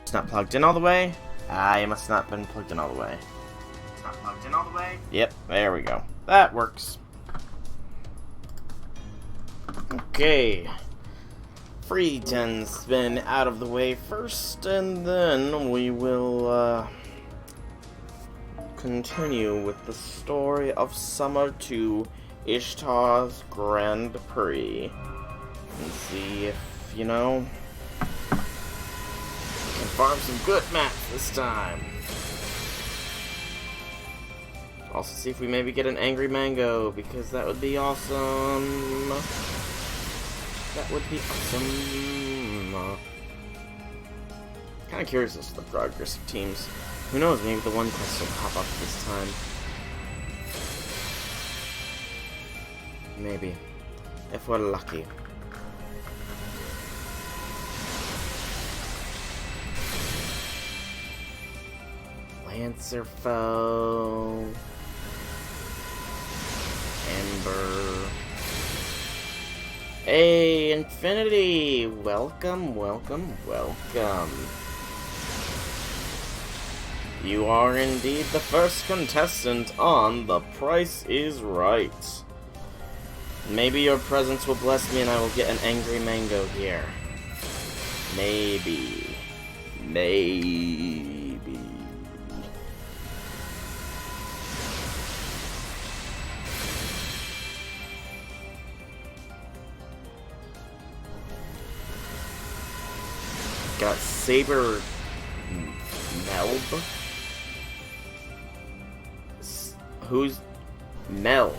It's not plugged in all the way. I must not have been plugged in all the way. It's not plugged in all the way. Yep, there we go. That works. Okay. Free 10's been out of the way first, and then we will continue with the story of Summer 2 Ishtar's Grand Prix. And see if, you know, we can farm some good mats this time. Also see if we maybe get an Angry Mango, because that would be awesome. That would be awesome. Kind of curious as to the progress of teams. Who knows, maybe the one quest will pop up this time. Maybe. If we're lucky. Lancer foe. Ember. Hey, Infinity! Welcome, welcome, welcome. You are indeed the first contestant on The Price is Right. Maybe your presence will bless me and I will get an Angry Mango here. Maybe. Maybe. Got Saber Melb? Who's Melb?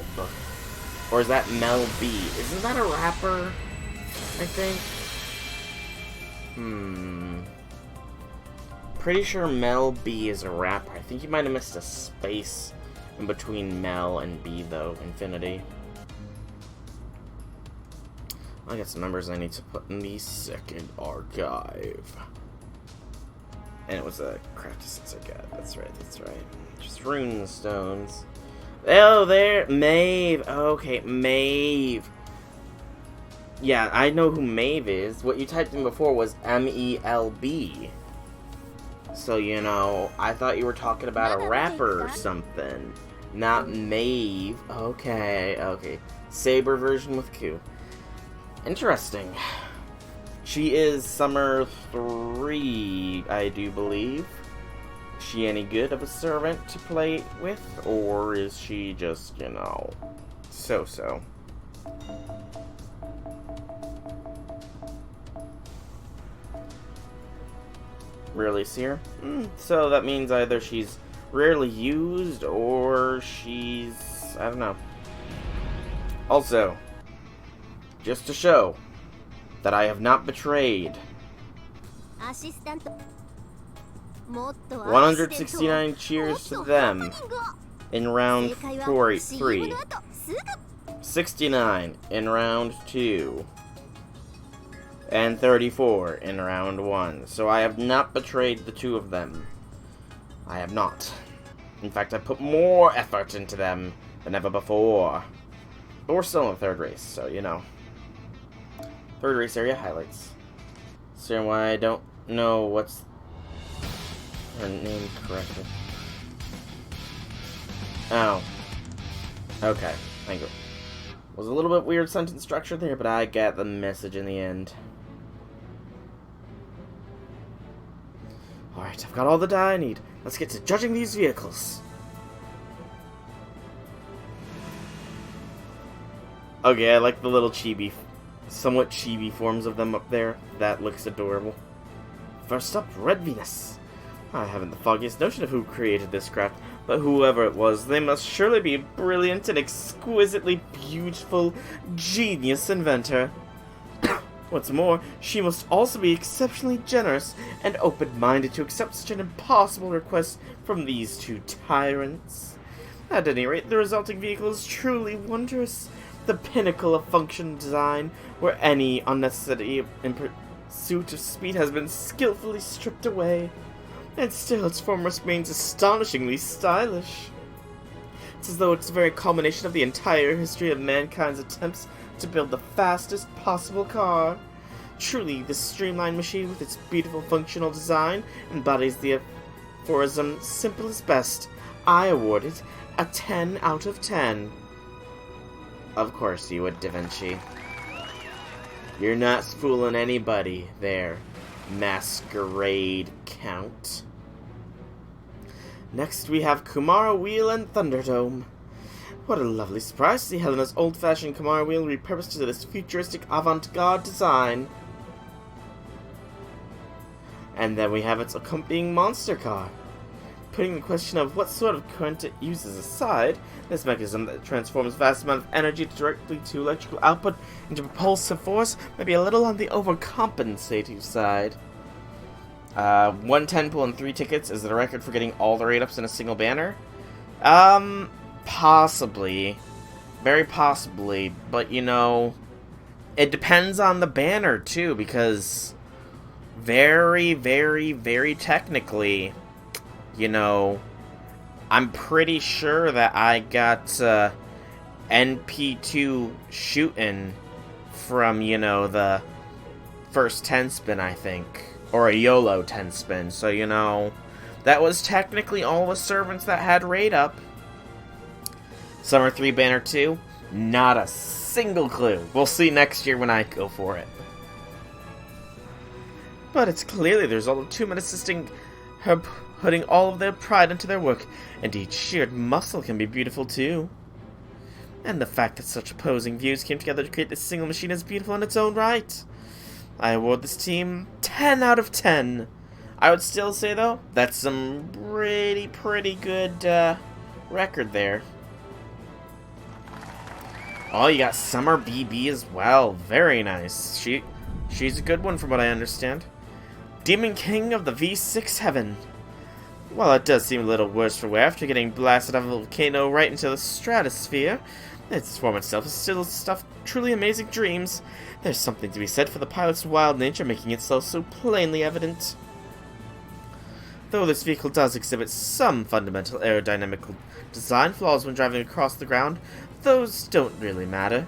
Or is that Mel B? Isn't that a rapper? I think. Pretty sure Mel B is a rapper. I think you might have missed a space in between Mel and B though, Infinity. I got some numbers I need to put in the second archive. And it was a craft essence I got. That's right, that's right. Just rune stones. Oh, there! Maeve! Okay, Maeve. Yeah, I know who Maeve is. What you typed in before was M-E-L-B. So, you know, I thought you were talking about a rapper or something. Not Maeve. Okay, okay. Saber version with Q. Interesting. She is Summer 3, I do believe. Is she any good of a servant to play with? Or is she just, you know, so-so? Rarely see her? So that means either she's rarely used or she's... I don't know. Also, just to show that I have not betrayed. 169 cheers to them in round 3. 69 in round 2. And 34 in round 1. So I have not betrayed the two of them. I have not. In fact, I put more effort into them than ever before. But we're still in the third race, so you know. Third race area highlights. So why I don't know what's her name correctly. Oh. Okay. Thank you. Was a little bit weird sentence structure there, but I get the message in the end. Alright, I've got all the dye I need. Let's get to judging these vehicles. Okay, I like the little chibi, somewhat chibi forms of them up there. That looks adorable. First up, Red Venus. I haven't the foggiest notion of who created this craft, but whoever it was, they must surely be a brilliant and exquisitely beautiful genius inventor. What's more, she must also be exceptionally generous and open-minded to accept such an impossible request from these two tyrants. At any rate, the resulting vehicle is truly wondrous. The pinnacle of function design, where any unnecessity in pursuit of speed has been skillfully stripped away. And still its form remains astonishingly stylish. It's as though it's the very culmination of the entire history of mankind's attempts to build the fastest possible car. Truly, this streamlined machine with its beautiful functional design embodies the aphorism, simple is best. I award it a 10 out of 10. Of course you would, Da Vinci. You're not fooling anybody there, Masquerade Count. Next we have Kumara Wheel and Thunderdome. What a lovely surprise to see Helena's old-fashioned Kumara Wheel repurposed to this futuristic avant-garde design. And then we have its accompanying monster car. Putting the question of what sort of current it uses aside, this mechanism that transforms vast amount of energy directly to electrical output into propulsive force may be a little on the overcompensating side. 1 10 pull and 3 tickets is the record for getting all the rate-ups in a single banner? Possibly. Very possibly. But, you know, it depends on the banner, too, because very, very, very technically, you know, I'm pretty sure that I got NP2 shooting from, you know, the first 10 spin, I think. Or a YOLO 10 spin. So, you know, that was technically all the servants that had rate up. Summer 3 Banner 2, not a single clue. We'll see next year when I go for it. But it's clearly the result of 2 men assisting her putting all of their pride into their work. Indeed, sheared muscle can be beautiful too. And the fact that such opposing views came together to create this single machine is beautiful in its own right. I award this team 10 out of 10. I would still say, though, that's some pretty good record there. Oh, you got Summer BB as well. Very nice. She's a good one from what I understand. Demon King of the V6 Heaven. While it does seem a little worse for wear after getting blasted off a volcano right into the stratosphere, its form itself is still stuffed truly amazing dreams. There's something to be said for the pilot's wild nature making itself so plainly evident. Though this vehicle does exhibit some fundamental aerodynamical design flaws when driving across the ground, those don't really matter.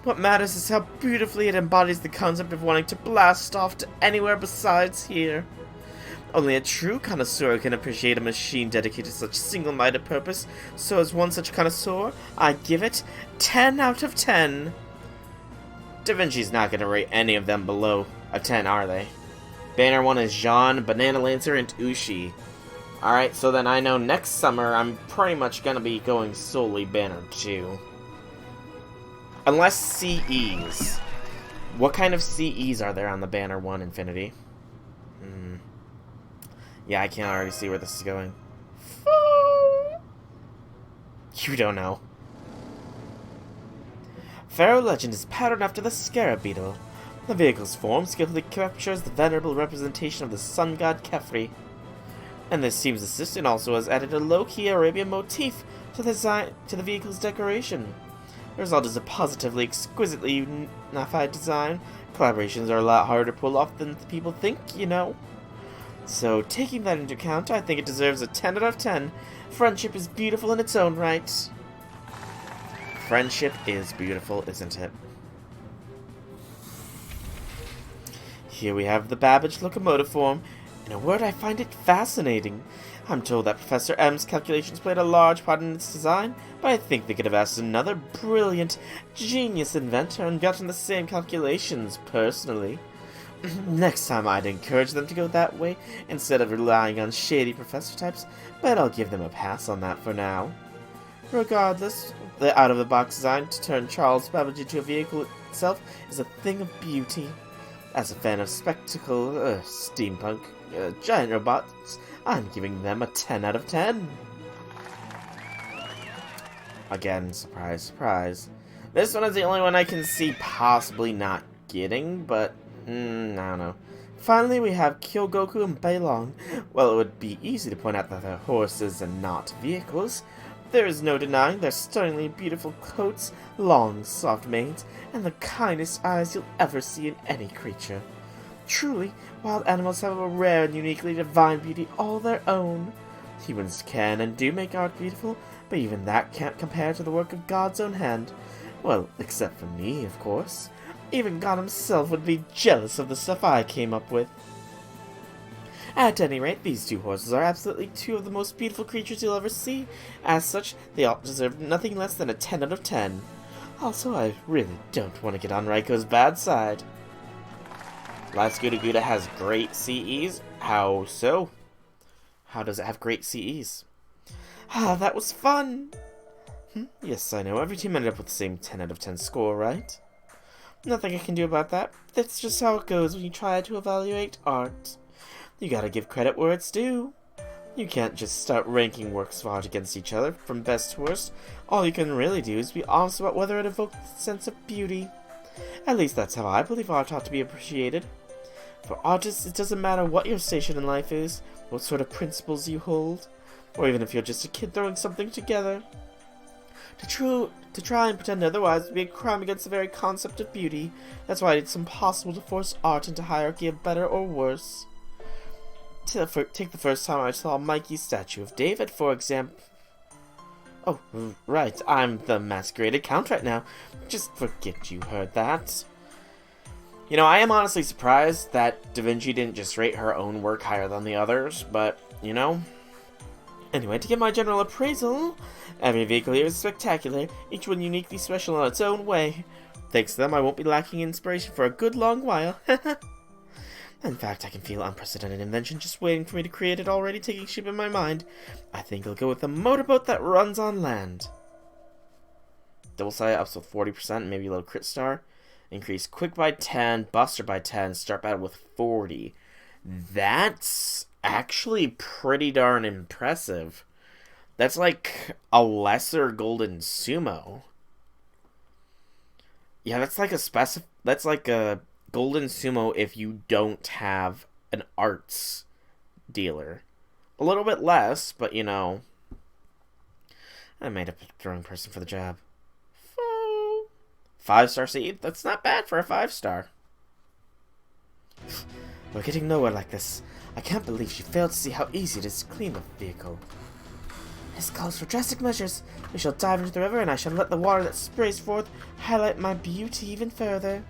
What matters is how beautifully it embodies the concept of wanting to blast off to anywhere besides here. Only a true connoisseur can appreciate a machine dedicated to such single-minded purpose, so as one such connoisseur, I give it 10 out of 10. Da Vinci's not going to rate any of them below a 10, are they? Banner 1 is Jean, Banana Lancer, and Ushi. Alright, so then I know next summer I'm pretty much going to be going solely Banner 2. Unless CEs. What kind of CEs are there on the Banner 1 Infinity? Yeah, I can already see where this is going. You don't know. Pharaoh Legend is patterned after the Scarab Beetle. The vehicle's form skillfully captures the venerable representation of the sun god Kefri. And this team's assistant also has added a low-key Arabian motif to the vehicle's decoration. The result is a positively exquisitely unified design. Collaborations are a lot harder to pull off than people think, you know. So, taking that into account, I think it deserves a 10 out of 10. Friendship is beautiful in its own right. Friendship is beautiful, isn't it? Here we have the Babbage locomotive form. In a word, I find it fascinating. I'm told that Professor M's calculations played a large part in its design, but I think they could have asked another brilliant, genius inventor and gotten the same calculations, personally. Next time I'd encourage them to go that way, instead of relying on shady professor types, but I'll give them a pass on that for now. Regardless, the out-of-the-box design to turn Charles Babbage into a vehicle itself is a thing of beauty. As a fan of spectacle, steampunk, giant robots, I'm giving them a 10 out of 10. Again, surprise, surprise. This one is the only one I can see possibly not getting, but I don't know. Finally, we have Kyogoku and Beilong. Well, it would be easy to point out that they're horses and not vehicles. There is no denying their stunningly beautiful coats, long, soft manes, and the kindest eyes you'll ever see in any creature. Truly, wild animals have a rare and uniquely divine beauty all their own. Humans can and do make art beautiful, but even that can't compare to the work of God's own hand. Well, except for me, of course. Even God himself would be jealous of the stuff I came up with. At any rate, these two horses are absolutely two of the most beautiful creatures you'll ever see. As such, they all deserve nothing less than a 10 out of 10. Also, I really don't want to get on Raiko's bad side. Last Gouda Gouda has great CEs. How so? How does it have great CEs? Ah, that was fun! Yes, I know. Every team ended up with the same 10 out of 10 score, right? Nothing I can do about that. That's just how it goes when you try to evaluate art. You gotta give credit where it's due. You can't just start ranking works of art against each other, from best to worst. All you can really do is be honest about whether it evokes a sense of beauty. At least that's how I believe art ought to be appreciated. For artists, it doesn't matter what your station in life is, what sort of principles you hold, or even if you're just a kid throwing something together. To try and pretend otherwise would be a crime against the very concept of beauty. That's why it's impossible to force art into hierarchy of better or worse. Take the first time I saw Mikey's statue of David, for example. Oh, right, I'm the masqueraded count right now. Just forget you heard that. You know, I am honestly surprised that Da Vinci didn't just rate her own work higher than the others, but, you know. Anyway, to get my general appraisal, every vehicle here is spectacular, each one uniquely special in its own way. Thanks to them, I won't be lacking inspiration for a good long while. In fact, I can feel unprecedented invention just waiting for me to create it already taking shape in my mind. I think I'll go with a motorboat that runs on land. Double side ups with 40%, maybe a little crit star. Increase quick by 10, buster by 10, start battle with 40. That's actually pretty darn impressive. That's like a lesser golden sumo. Yeah, that's like a golden sumo if you don't have an arts dealer. A little bit less, but you know. I made up the wrong person for the job. 5-star seed? That's not bad for a 5-star. We're getting nowhere like this. I can't believe she failed to see how easy it is to clean the vehicle. This calls for drastic measures. We shall dive into the river and I shall let the water that sprays forth highlight my beauty even further.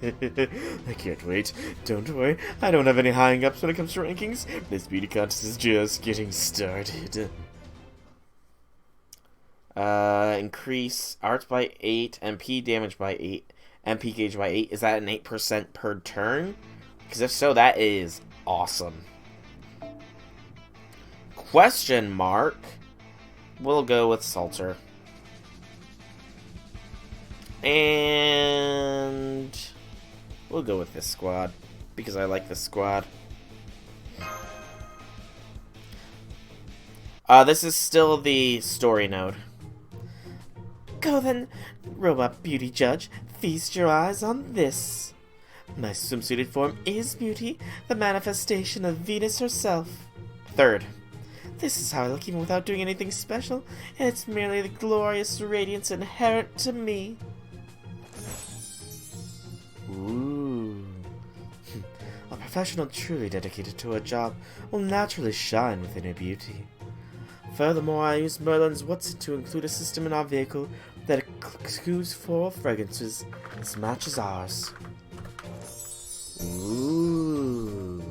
I can't wait. Don't worry, I don't have any hang-ups when it comes to rankings. This beauty contest is just getting started. Increase arts by 8, MP damage by 8, MP gauge by 8. Is that an 8% per turn? Because if so, that is awesome. Question mark. We'll go with Salter. And we'll go with this squad, because I like this squad. This is still the story node. Go then, Robot Beauty Judge, feast your eyes on this. My swimsuited form is beauty, the manifestation of Venus herself. Third, this is how I look even without doing anything special, and it's merely the glorious radiance inherent to me. Ooh. A professional truly dedicated to her job will naturally shine within her beauty. Furthermore, I used Merlin's What's It to include a system in our vehicle that exudes floral fragrances as matches ours. Ooh.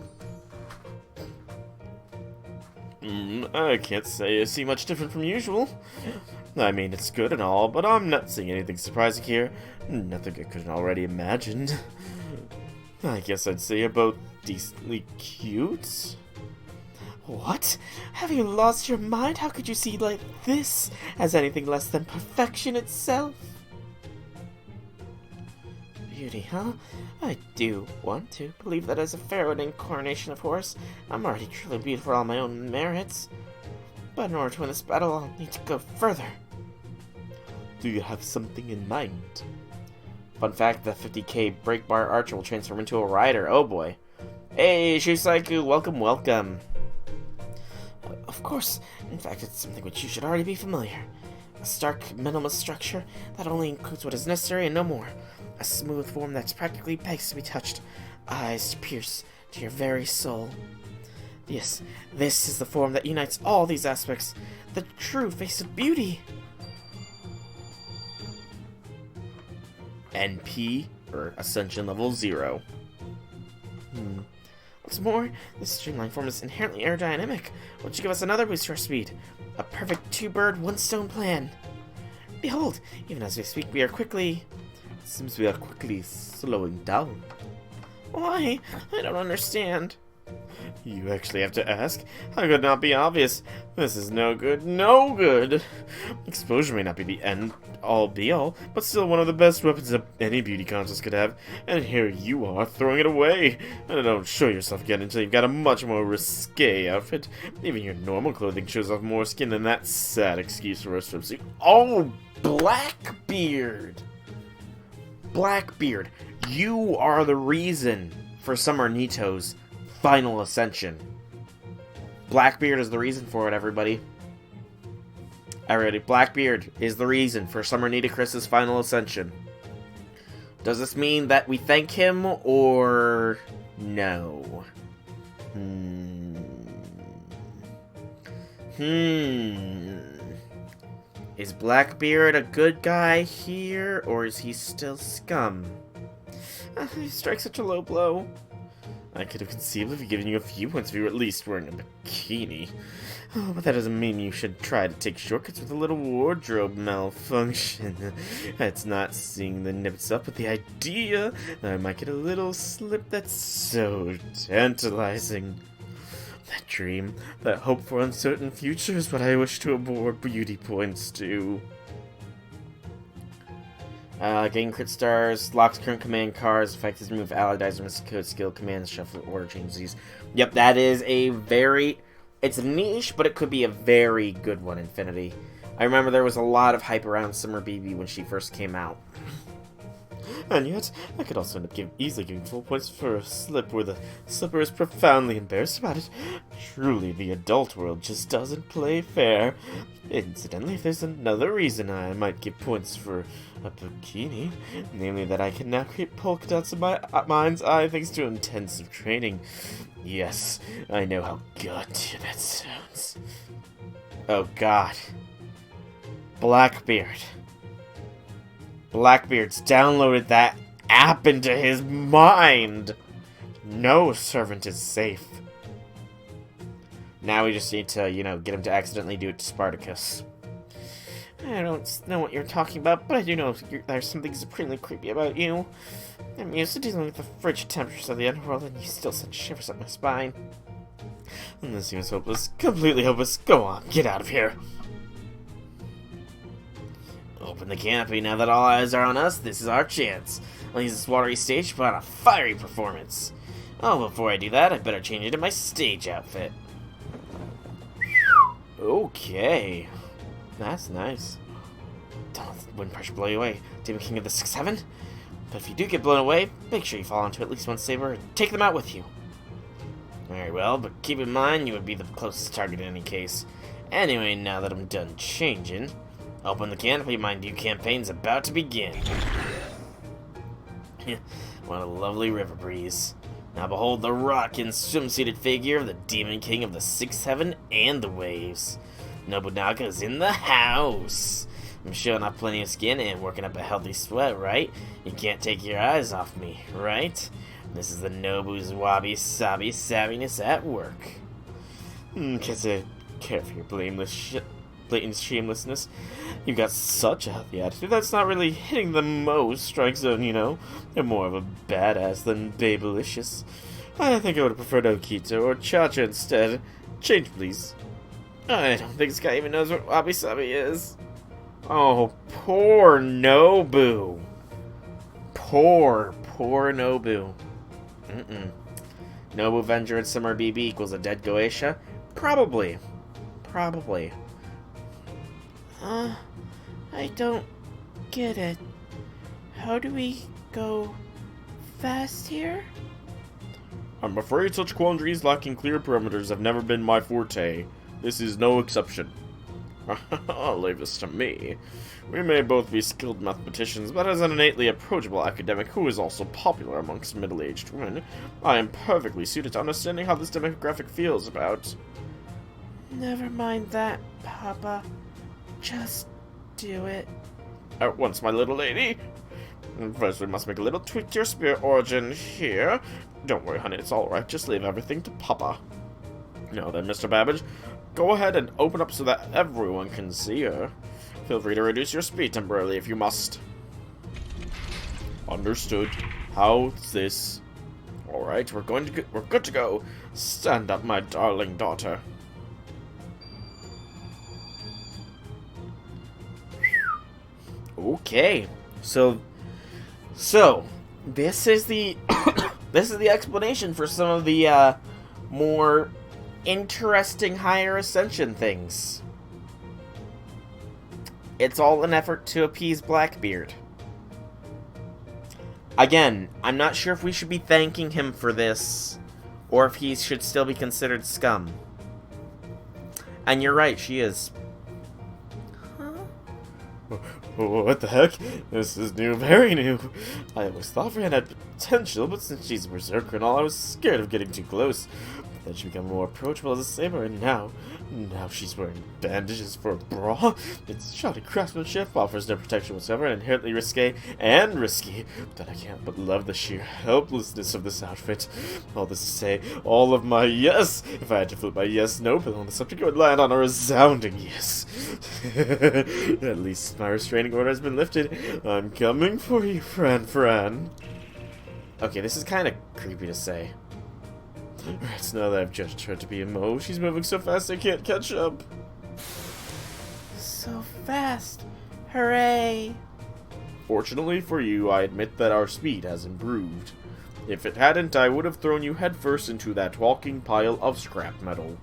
I can't say I see much different from usual. I mean, it's good and all, but I'm not seeing anything surprising here. Nothing I couldn't already imagined. I guess I'd say you're both decently cute. What? Have you lost your mind? How could you see like this as anything less than perfection itself? Beauty, huh? I do want to believe that as a pharaoh incarnation of horse, I'm already truly beautiful on my own merits. But in order to win this battle, I'll need to go further. Do you have something in mind? Fun fact, the 50k break bar archer will transform into a rider. Oh boy. Hey, Shusaiku, welcome, welcome. Of course. In fact, it's something which you should already be familiar. A stark, minimalist structure that only includes what is necessary and no more. A smooth form that's practically begs to be touched. Eyes to pierce to your very soul. Yes, this is the form that unites all these aspects. The true face of beauty. NP, or Ascension Level 0. What's more, this streamlined form is inherently aerodynamic, which should give us another boost to our speed. A perfect two-bird, one-stone plan. Behold, even as we speak, we are quickly... It seems we are quickly slowing down. Why? I don't understand. You actually have to ask? How could it not be obvious? This is no good, no good! Exposure may not be the end-all be-all, but still one of the best weapons that any beauty contest could have, and here you are, throwing it away! And don't show yourself again until you've got a much more risque outfit. Even your normal clothing shows off more skin than that sad excuse for a swimsuit. Oh, Blackbeard! Blackbeard, you are the reason for Summer Nito's final ascension. Blackbeard is the reason for it, everybody. Alrighty, Blackbeard is the reason for Summer Nitocris's final ascension. Does this mean that we thank him, or no? Is Blackbeard a good guy here, or is he still scum? He strikes such a low blow. I could have conceivably given you a few points if you were at least wearing a bikini. Oh, but that doesn't mean you should try to take shortcuts with a little wardrobe malfunction. It's not seeing the nips up, but the idea that I might get a little slip that's so tantalizing. That dream, that hope for uncertain future is what I wish to award beauty points to. Gain crit stars, locks current command cards, effects remove allies, mystic code, skill commands, shuffle order change these. Yep, that is a very... It's niche, but it could be a very good one, Infinity. I remember there was a lot of hype around Summer BB when she first came out. And yet, I could also end up easily giving full points for a slip where the slipper is profoundly embarrassed about it. Truly, the adult world just doesn't play fair. Incidentally, if there's another reason I might give points for a bikini, namely that I can now create polka dots in my mind's eye thanks to intensive training. Yes, I know how god-tier that sounds. Oh god. Blackbeard. Blackbeard's downloaded that app into his mind. No servant is safe. Now we just need to, get him to accidentally do it to Spartacus. I don't know what you're talking about, but I do know there's something supremely creepy about you. I'm used to dealing with the frigid temperatures of the underworld, and you still send shivers up my spine. And this seems hopeless. Completely hopeless. Go on, get out of here. Open the canopy now that all eyes are on us. This is our chance. I'll use this watery stage to put on a fiery performance. Oh, before I do that, I better change into my stage outfit. Okay. That's nice. Don't let the wind pressure blow you away, Demon King of the 6-7. But if you do get blown away, make sure you fall onto at least one saber and take them out with you. Very well, but keep in mind you would be the closest target in any case. Anyway, now that I'm done changing, open the canopy, my new campaign's about to begin. What a lovely river breeze. Now behold the rockin' swimsuited figure of the Demon King of the 6-7 and the waves. Nobunaga's in the house. I'm showing off plenty of skin and working up a healthy sweat, right? You can't take your eyes off me, right? This is the Nobu's wabi-sabi savviness at work. Can't care for your blatant shamelessness. You've got such a healthy attitude that's not really hitting the most strike zone, You're more of a badass than babylicious. I think I would have preferred Okito or Cha-Cha instead. Change, please. I don't think this guy even knows what wabi-sabi is. Oh, poor Nobu. Poor Nobu. Nobu Avenger and Summer BB equals a dead Goetia? Probably. I don't get it. How do we go fast here? I'm afraid such quandaries lacking clear parameters have never been my forte. This is no exception. I'll leave this to me. We may both be skilled mathematicians, but as an innately approachable academic who is also popular amongst middle-aged women, I am perfectly suited to understanding how this demographic feels about... Never mind that, Papa. Just do it. At once, my little lady. First, we must make a little tweak to your spirit origin here. Don't worry, honey, it's alright. Just leave everything to Papa. Now then, Mr. Babbage, go ahead and open up so that everyone can see her. Feel free to reduce your speed temporarily if you must. Understood. How's this? Alright, we're good to go. Stand up, my darling daughter. Okay. So this is the this is the explanation for some of the more interesting higher ascension things. It's all an effort to appease Blackbeard. Again, I'm not sure if we should be thanking him for this, or if he should still be considered scum. And you're right, she is. What the heck? This is new, very new. I always thought Fran had potential, but since she's a berserker and all, I was scared of getting too close. Then she became more approachable as a saber, and now she's wearing bandages for a bra. Its shoddy craftsmanship offers no protection whatsoever, and inherently risky, but I can't but love the sheer helplessness of this outfit. All this to say, all of my yes, if I had to flip my yes-no pill on the subject, it would land on a resounding yes. At least my restraining order has been lifted. I'm coming for you, Fran. Okay, this is kind of creepy to say. Right, now that I've judged her to be a Mo, she's moving so fast I can't catch up. So fast. Hooray. Fortunately for you, I admit that our speed has improved. If it hadn't, I would have thrown you headfirst into that walking pile of scrap metal.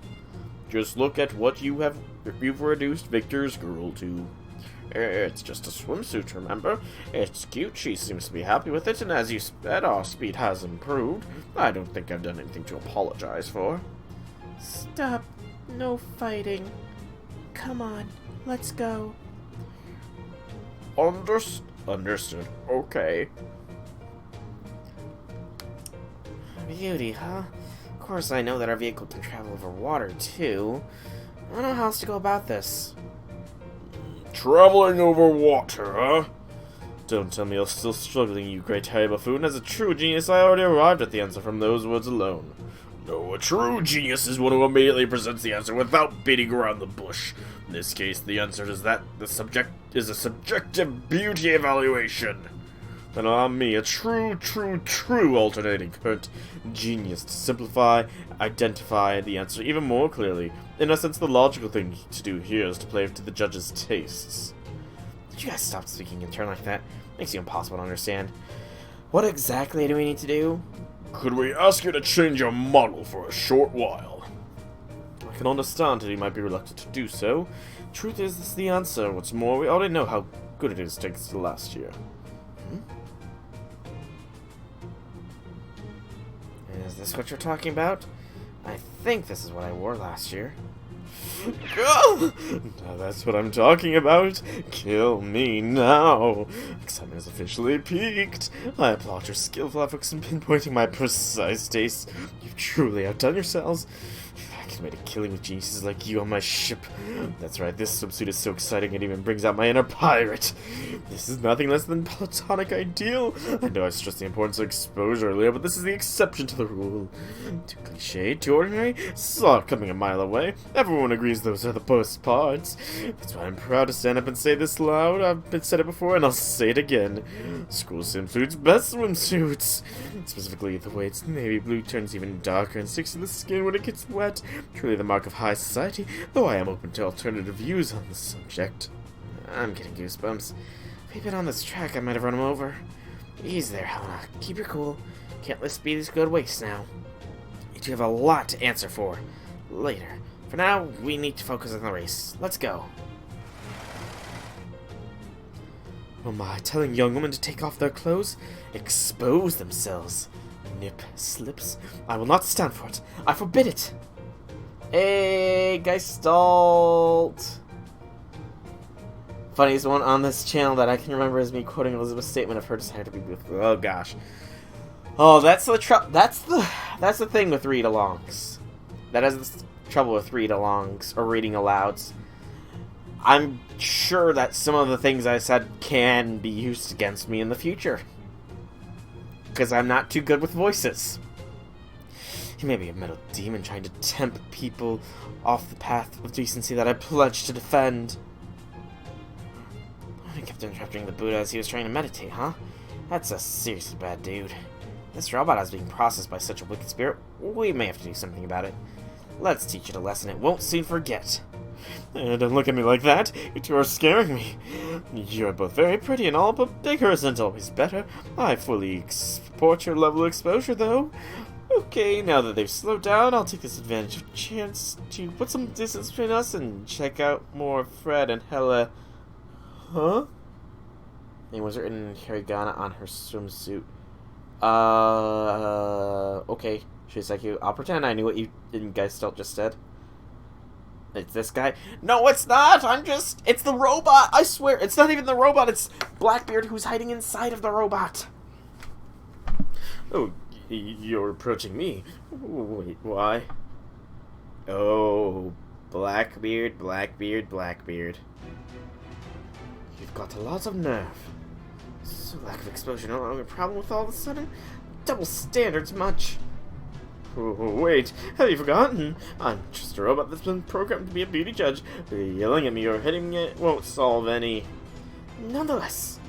Just look at what you've reduced Victor's girl to. It's just a swimsuit, remember? It's cute, she seems to be happy with it, and as you said, our speed has improved. I don't think I've done anything to apologize for. Stop. No fighting. Come on, let's go. Understood. Okay. Beauty, huh? Of course I know that our vehicle can travel over water, too. I don't know how else to go about this. Traveling over water, huh? Don't tell me you're still struggling, you great hairy buffoon. As a true genius, I already arrived at the answer from those words alone. No, a true genius is one who immediately presents the answer without beating around the bush. In this case, the answer is that the subject is a subjective beauty evaluation. Then allow me, a true alternating current genius, to simplify, identify the answer even more clearly. In a sense, the logical thing to do here is to play to the judge's tastes. Did you guys stop speaking in turn like that? Makes you impossible to understand. What exactly do we need to do? Could we ask you to change your model for a short while? I can understand that you might be reluctant to do so. Truth is, this is the answer. What's more, we already know how good it is thanks to last year. Is this what you're talking about? I think this is what I wore last year. Now that's what I'm talking about. Kill me now. Excitement has officially peaked. I applaud your skillful efforts in pinpointing my precise taste. You've truly outdone yourselves. I can make a killing with geniuses like you on my ship. That's right, this swimsuit is so exciting it even brings out my inner pirate. This is nothing less than platonic ideal. I know I stressed the importance of exposure earlier, but this is the exception to the rule. Too cliched, too ordinary, saw it coming a mile away. Everyone agrees those are the best parts. That's why I'm proud to stand up and say this loud. I've said it before and I'll say it again. School swimsuits, best swimsuits. Specifically, the way its navy blue turns even darker and sticks to the skin when it gets wet. Truly the mark of high society, though I am open to alternative views on the subject. I'm getting goosebumps. If he'd been on this track, I might have run him over. Ease there, Helena. Keep your cool. Can't let speed is good waste now. You two have a lot to answer for. Later. For now, we need to focus on the race. Let's go. Oh my, telling young women to take off their clothes? Expose themselves. Nip slips. I will not stand for it. I forbid it. Hey, Gestalt! Funniest one on this channel that I can remember is me quoting Elizabeth's statement of her desire to be beautiful. Oh gosh. Oh, that's the thing with read-alongs. That is the trouble with read-alongs or reading alouds. I'm sure that some of the things I said can be used against me in the future. Because I'm not too good with voices. He may be a metal demon trying to tempt people off the path of decency that I pledged to defend. I kept interrupting the Buddha as he was trying to meditate, huh? That's a seriously bad dude. This robot is being processed by such a wicked spirit, we may have to do something about it. Let's teach it a lesson it won't soon forget. Don't look at me like that. You two are scaring me. You're both very pretty and all, but bigger isn't always better. I fully support your level of exposure, though. Okay, now that they've slowed down, I'll take this advantage of chance to put some distance between us and check out more Fred and Hella. Huh? Name was written in hiragana on her swimsuit. Okay. Shiseiku, I'll pretend I knew what you guys still just said. It's this guy? No, it's not! It's the robot! I swear, it's not even the robot, it's Blackbeard who's hiding inside of the robot. Oh, you're approaching me. Wait, why? Oh, Blackbeard, Blackbeard, Blackbeard. You've got a lot of nerve. So lack of exposure no longer a problem with all of a sudden? Double standards much. Oh, wait, have you forgotten? I'm just a robot that's been programmed to be a beauty judge. Yelling at me or hitting it won't solve any. Nonetheless,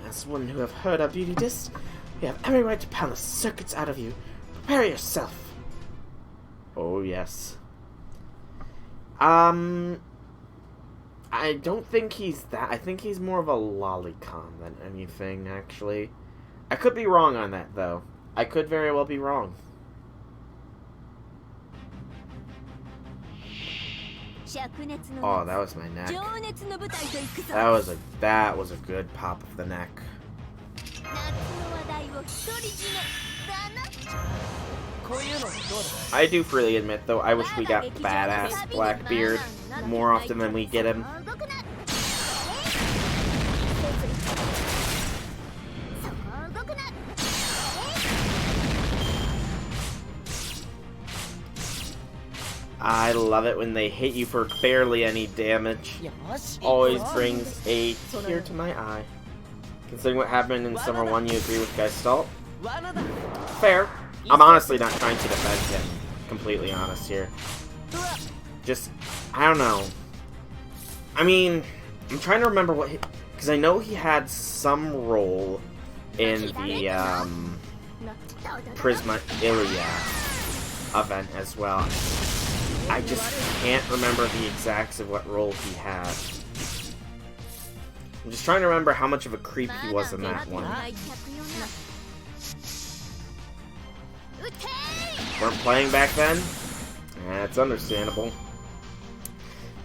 as one who have heard our beauty disc, we have every right to pound the circuits out of you. Prepare yourself. Oh, yes. I don't think he's that. I think he's more of a lolicon than anything, actually. I could be wrong on that, though. I could very well be wrong. Oh, that was my neck. That was a good pop of the neck. I do freely admit, though, I wish we got badass Blackbeard more often than we get him. I love it when they hit you for barely any damage. Always brings a tear to my eye. Considering what happened in Summer 1, you agree with Geistalt? Fair. I'm honestly not trying to defend him. Completely honest here. Just, I don't know. I mean, I'm trying to remember what because I know he had some role in the Prisma Ilia event as well. I just can't remember the exacts of what role he had. I'm just trying to remember how much of a creep he was in that one. Weren't playing back then? That's understandable.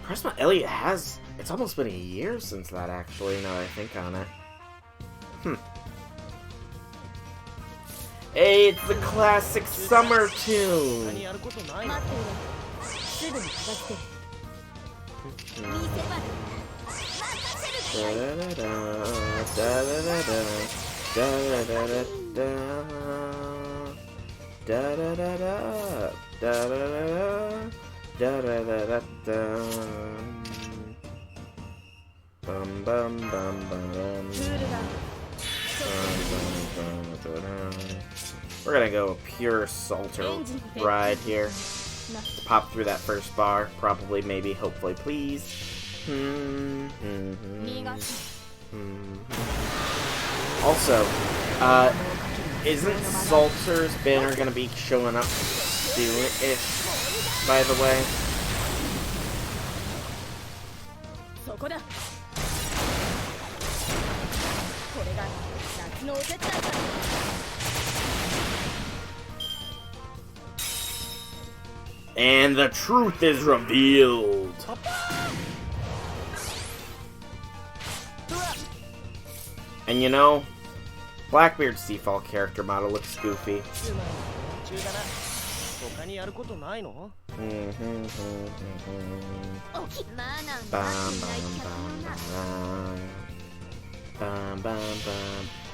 Prisma Elliot has... It's almost been a year since that, actually, now that I think on it. Hey, it's the classic summer tune! We're gonna go pure Salter ride here. Pop through that first bar, probably, maybe, hopefully, please. Also, isn't Salter's banner gonna be showing up soon-ish, by the way? And the truth is revealed. And you know, Blackbeard's default character model looks goofy.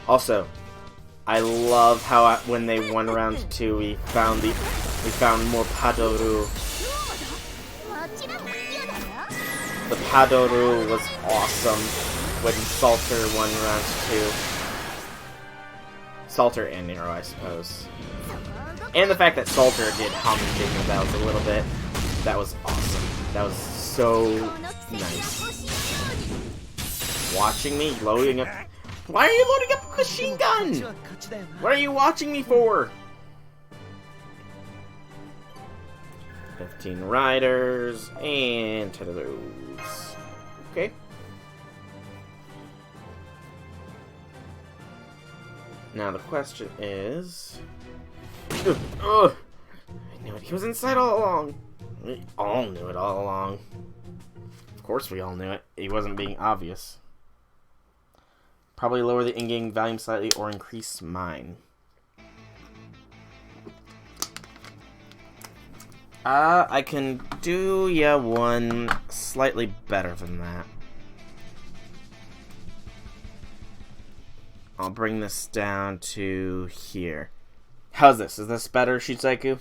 Also, I love how when they won round 2, we found more Padoru. The Padoru was awesome when Salter won round 2. Salter and Nero, I suppose. And the fact that Salter did hum Jingle Bells a little bit. That was awesome. That was so nice. Watching me loading up. Why are you loading up a machine gun? What are you watching me for? 15 riders and 10 of those. Okay. Now the question is... Ugh, ugh. I knew it. He was inside all along. We all knew it all along. Of course we all knew it. He wasn't being obvious. Probably lower the in-game volume slightly or increase mine. I can do one slightly better than that. I'll bring this down to here. How's this? Is this better, Shitsuku?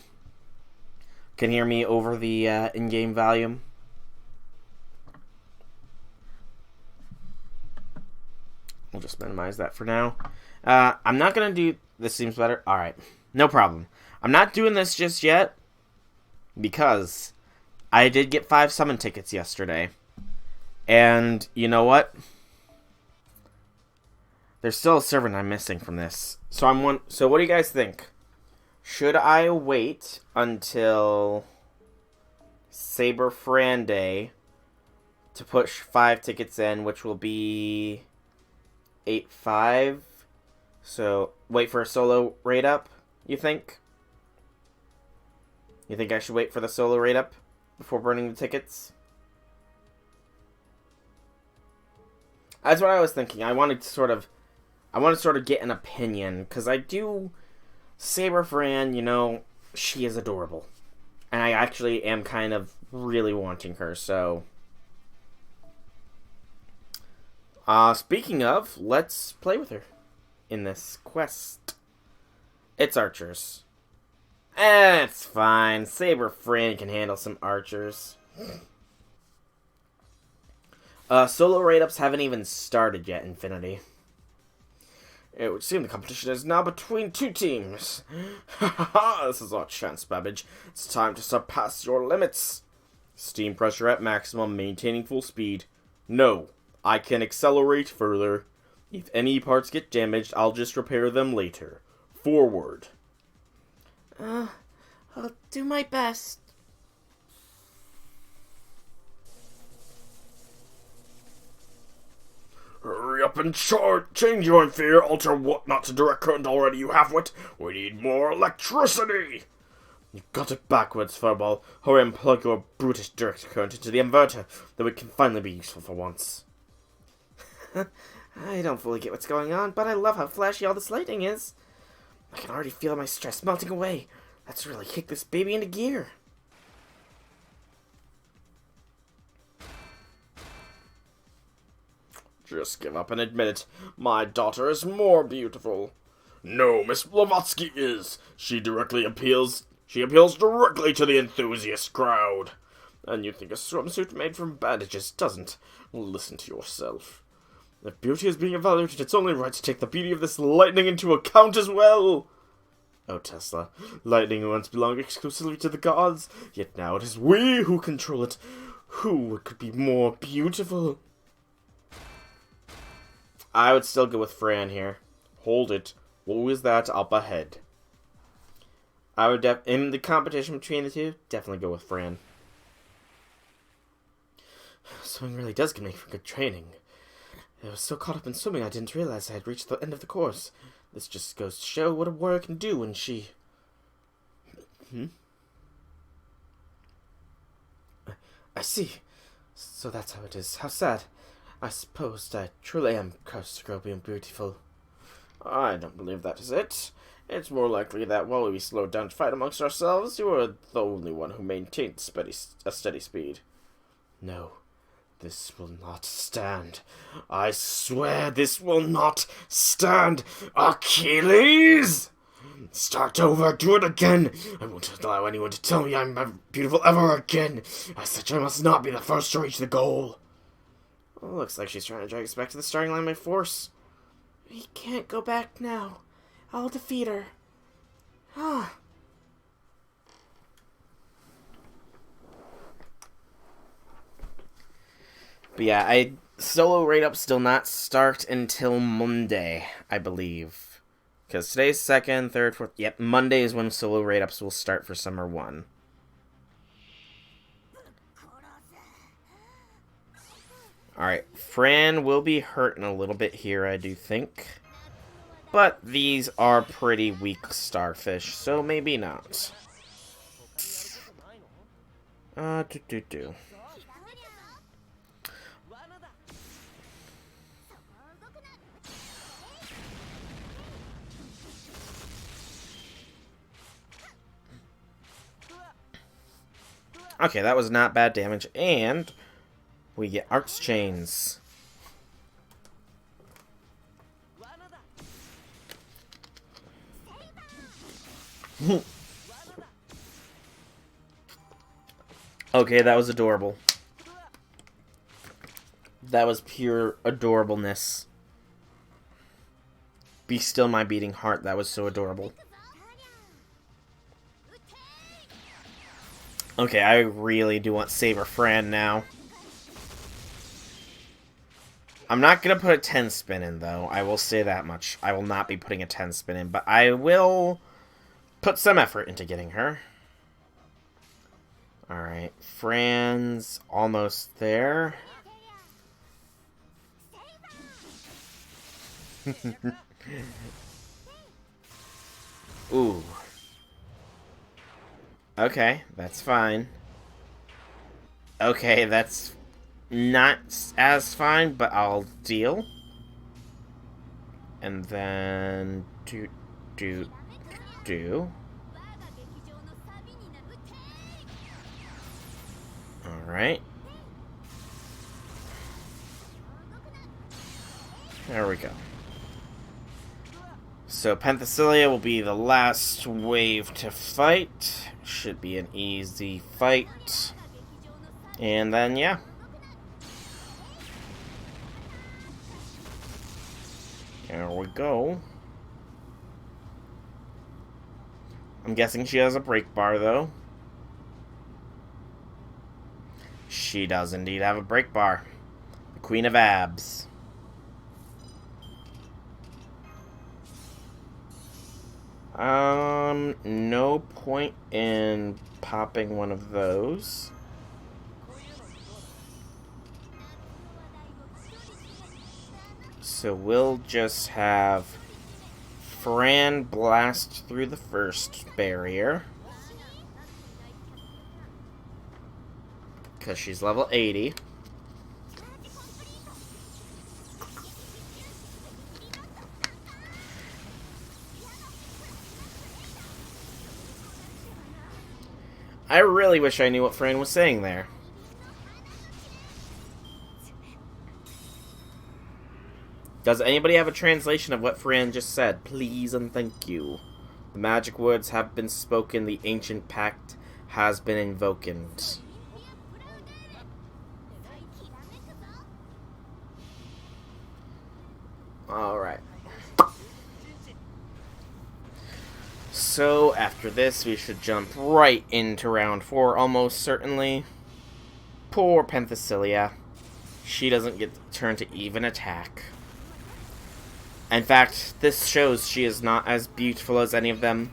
Can hear me over the in-game volume? We'll just minimize that for now. I'm not gonna do... This seems better? Alright. No problem. I'm not doing this just yet, because I did get 5 summon tickets yesterday. And you know what? There's still a servant I'm missing from this. So So what do you guys think? Should I wait until Saber Fran Day to push 5 tickets in, which will be 8-5? So wait for a solo raid up, you think? You think I should wait for the solo raid up before burning the tickets? That's what I was thinking. I wanted to sort of get an opinion, because I do... Saber Fran, she is adorable. And I actually am kind of really wanting her, so... Speaking of, let's play with her in this quest. It's archers. It's fine. Saber Fran can handle some archers. Solo raid-ups haven't even started yet, Infinity. It would seem the competition is now between 2 teams. This is our chance, Babbage. It's time to surpass your limits. Steam pressure at maximum, maintaining full speed. No, I can accelerate further. If any parts get damaged, I'll just repair them later. Forward. I'll do my best. Hurry up and change your fear, alter what not to direct current already, you have wit. We need more electricity. You got it backwards, Furball. Hurry and plug your brutish direct current into the inverter, though it can finally be useful for once. I don't fully get what's going on, but I love how flashy all this lighting is. I can already feel my stress melting away. Let's really kick this baby into gear. Just give up and admit it. My daughter is more beautiful. No, Miss Blavatsky is. She appeals directly to the enthusiast crowd. And you think a swimsuit made from bandages doesn't? Listen to yourself. If beauty is being evaluated, it's only right to take the beauty of this lightning into account as well. Oh, Tesla, lightning once belonged exclusively to the gods, yet now it is we who control it. Who could be more beautiful? I would still go with Fran here. Hold it. What was that up ahead? I would in the competition between the two, definitely go with Fran. Swimming really does make for good training. I was so caught up in swimming I didn't realize I had reached the end of the course. This just goes to show what a warrior can do when she... I see. So that's how it is. How sad. I suppose I truly am cursed to grow being beautiful. I don't believe that is it. It's more likely that while we slowed down to fight amongst ourselves, you were the only one who maintained a steady speed. No, this will not stand. I swear this will not stand. Achilles! Start over, do it again. I won't allow anyone to tell me I'm beautiful ever again. As such, I must not be the first to reach the goal. Well, looks like she's trying to drag us back to the starting line by force. We can't go back now. I'll defeat her. Ah. But yeah, solo rate up still not start until Monday, I believe. Because today's 2nd, 3rd, 4th. Yep, Monday is when solo rate ups will start for Summer 1. Alright, Fran will be hurting a little bit here, I do think. But these are pretty weak starfish, so maybe not. Do. Okay, that was not bad damage, and we get Arcs Chains. Okay, that was adorable. That was pure adorableness. Be still my beating heart, that was so adorable. Okay, I really do want Saber Fran now. I'm not going to put a 10 spin in, though. I will say that much. I will not be putting a 10 spin in, but I will put some effort into getting her. Alright, Fran's almost there. Ooh. Okay, that's fine. Okay, that's not as fine, but I'll deal. And then do. Alright. There we go. So Penthesilea will be the last wave to fight. Should be an easy fight. And then, yeah. There we go. I'm guessing she has a break bar, though. She does indeed have a break bar. The Queen of Abs. No point in popping one of those. So we'll just have Fran blast through the first barrier. Because she's level 80. I really wish I knew what Fran was saying there. Does anybody have a translation of what Fran just said? Please and thank you. The magic words have been spoken, the ancient pact has been invoked. Alright. So, after this, we should jump right into round 4, almost certainly. Poor Penthesilea. She doesn't get the turn to even attack. In fact, this shows she is not as beautiful as any of them,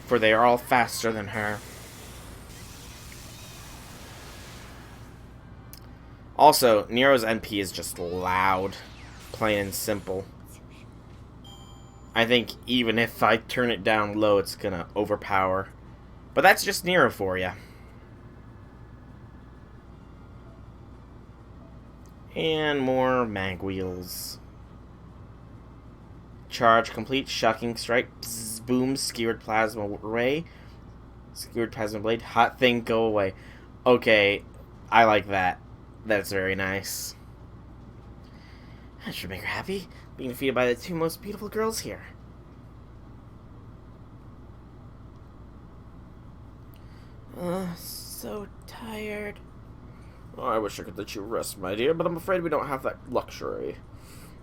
for they are all faster than her. Also, Nero's NP is just loud, plain and simple. I think even if I turn it down low, it's gonna overpower. But that's just Nero for you. And more mag wheels. Charge complete, shocking strike, bzz, boom, skewered plasma ray, skewered plasma blade, hot thing, go away. Okay, I like that. That's very nice. That should make her happy, being defeated by the two most beautiful girls here. So tired. I wish I could let you rest, my dear, but I'm afraid we don't have that luxury.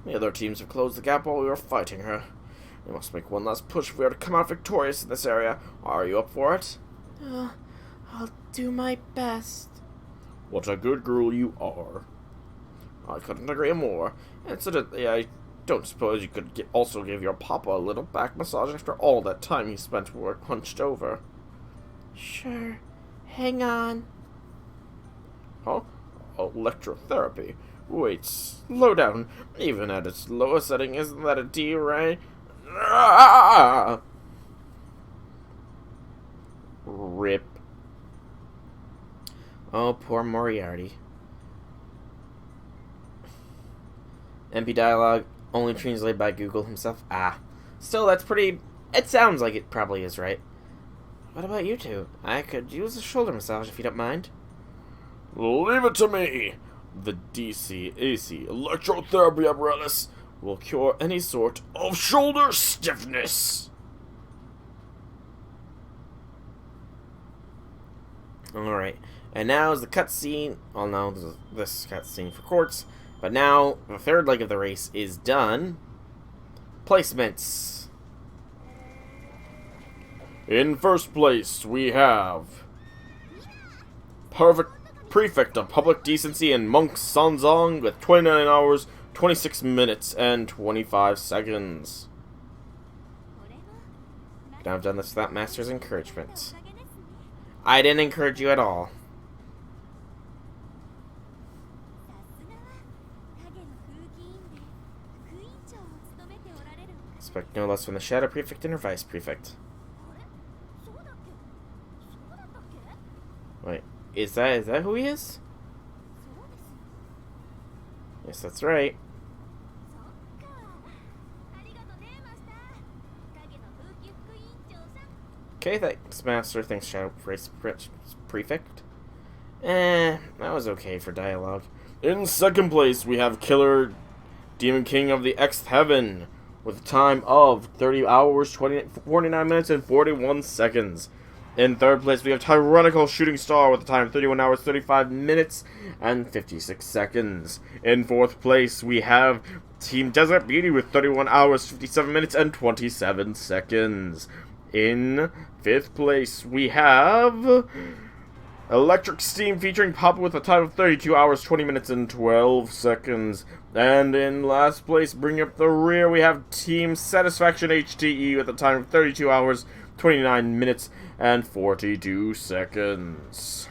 The other teams have closed the gap while we were fighting her. We must make one last push if we are to come out victorious in this area. Are you up for it? I'll do my best. What a good girl you are. I couldn't agree more. Incidentally, I don't suppose you could also give your papa a little back massage after all that time he spent hunched over. Sure. Hang on. Huh? Electrotherapy? Wait, slow down. Even at its lowest setting, isn't that a D-ray? Ah! Rip. Oh, poor Moriarty. MP dialogue, only translated by Google himself. Still, that's pretty... It sounds like it probably is right. What about you two? I could use a shoulder massage if you don't mind. Leave it to me! The DC-AC electrotherapy apparatus will cure any sort of shoulder stiffness. Alright, and now is the cutscene. Oh no, this cutscene for Quartz. But now, the third leg of the race is done. Placements. In first place, we have Perfect Prefect of Public Decency and Monk Sanzong with 29 hours, 26 minutes, and 25 seconds. Now I've done this without Master's encouragement. I didn't encourage you at all. Expect no less from the Shadow Prefect and her Vice Prefect. Wait, is that who he is? Yes, that's right. Okay, thanks, Master. Thanks, Shadow Prefect. That was okay for dialogue. In second place, we have Killer Demon King of the Xth Heaven with a time of 30 hours, 49 minutes, and 41 seconds. In third place, we have Tyrannical Shooting Star with a time of 31 hours, 35 minutes, and 56 seconds. In fourth place, we have Team Desert Beauty with 31 hours, 57 minutes, and 27 seconds. In fifth place, we have Electric Steam featuring Papa with a time of 32 hours, 20 minutes, and 12 seconds. And in last place, bringing up the rear, we have Team Satisfaction HTE with a time of 32 hours, 29 minutes, and 42 seconds.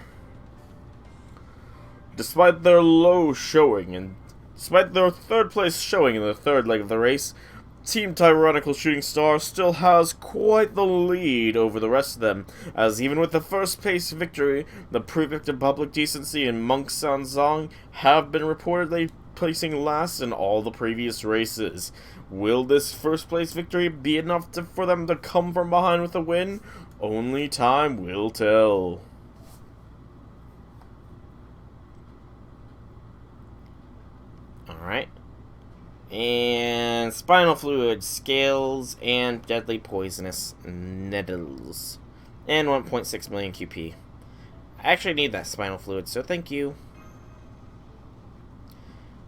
Despite their low showing, and despite their third place showing in the third leg of the race, Team Tyrannical Shooting Star still has quite the lead over the rest of them, as even with the first place victory, the Prefect of Public Decency and Monk Sanzong have been reportedly placing last in all the previous races. Will this first place victory be enough for them to come from behind with a win? Only time will tell. Alright. And spinal fluid, scales, and deadly poisonous needles. And 1.6 million QP. I actually need that spinal fluid, so thank you.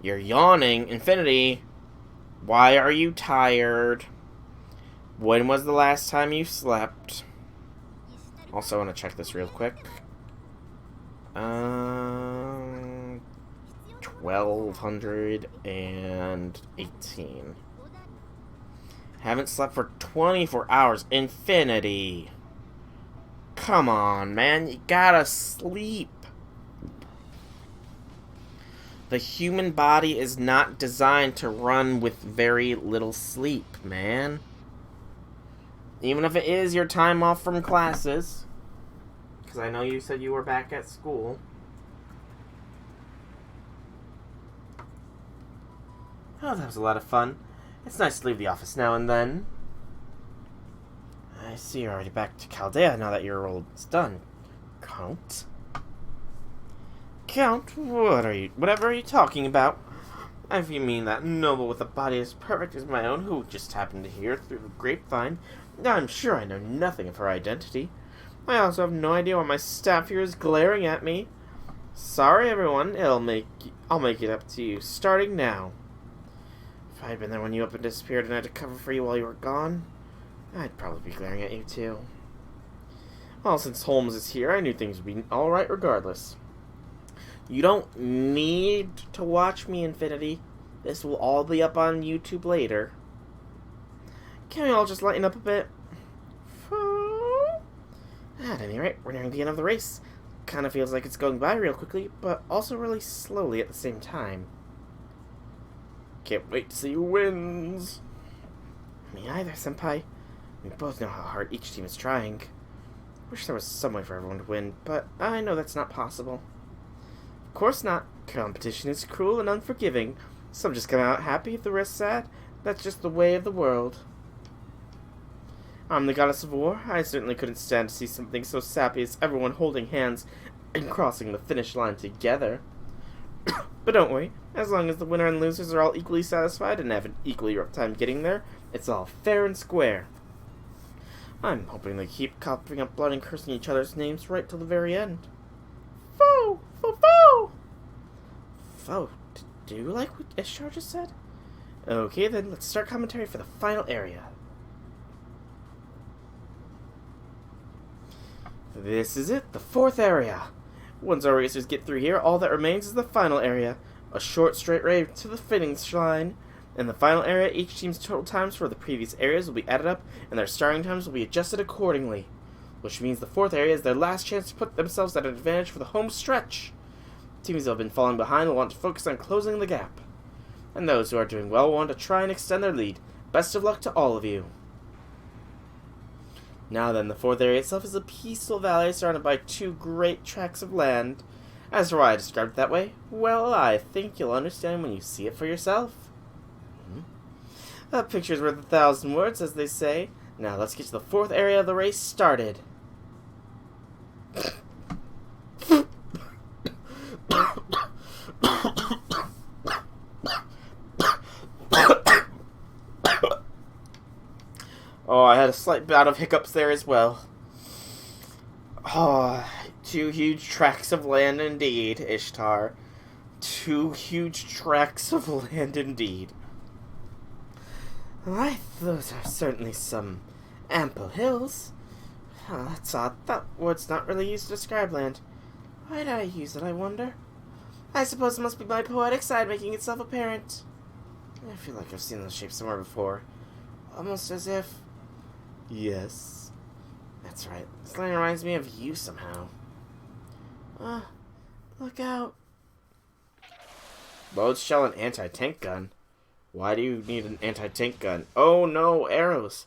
You're yawning. Infinity, why are you tired? When was the last time you slept? Also, I want to check this real quick. 1218. Haven't slept for 24 hours. Infinity. Come on, man. You gotta sleep. The human body is not designed to run with very little sleep, man. Even if it is your time off from classes. Because I know you said you were back at school. Oh, that was a lot of fun. It's nice to leave the office now and then. I see you're already back to Chaldea now that your role's done. Count? Count? Whatever are you talking about? If you mean that noble with a body as perfect as my own who just happened to hear through the grapevine, I'm sure I know nothing of her identity. I also have no idea why my staff here is glaring at me. Sorry, everyone. I'll make it up to you, starting now. If I had been there when you up and disappeared and had to cover for you while you were gone, I'd probably be glaring at you too. Well, since Holmes is here, I knew things would be alright regardless. You don't need to watch me, Infinity. This will all be up on YouTube later. Can we all just lighten up a bit? At any rate, we're nearing the end of the race. Kind of feels like it's going by real quickly, but also really slowly at the same time. Can't wait to see who wins. Me either, Senpai. We both know how hard each team is trying. Wish there was some way for everyone to win, but I know that's not possible. Of course not. Competition is cruel and unforgiving. Some just come out happy, the rest sad. That's just the way of the world. I'm the goddess of war. I certainly couldn't stand to see something so sappy as everyone holding hands and crossing the finish line together. But don't worry, as long as the winner and losers are all equally satisfied and have an equally rough time getting there, it's all fair and square. I'm hoping they keep coughing up blood and cursing each other's names right till the very end. Foe! Foe! Foe! Foe, do you like what Ishtar just said? Okay then, let's start commentary for the final area. This is it, the fourth area. Once our racers get through here, all that remains is the final area. A short straight race to the finish line. In the final area, each team's total times for the previous areas will be added up, and their starting times will be adjusted accordingly. Which means the fourth area is their last chance to put themselves at an advantage for the home stretch. Teams that have been falling behind will want to focus on closing the gap. And those who are doing well will want to try and extend their lead. Best of luck to all of you. Now then, the fourth area itself is a peaceful valley surrounded by two great tracts of land. As for why I described it that way, well, I think you'll understand when you see it for yourself. A picture's worth 1,000 words, as they say. Now let's get to the fourth area of the race started. Oh, I had a slight bout of hiccups there as well. Oh, two huge tracts of land indeed, Ishtar. Two huge tracts of land indeed. Why, those are certainly some ample hills. Oh, that's odd. That word's not really used to describe land. Why did I use it, I wonder? I suppose it must be my poetic side making itself apparent. I feel like I've seen those shapes somewhere before. Almost as if... Yes. That's right. This land reminds me of you somehow. Look out. Load shell and anti-tank gun? Why do you need an anti-tank gun? Oh no, arrows.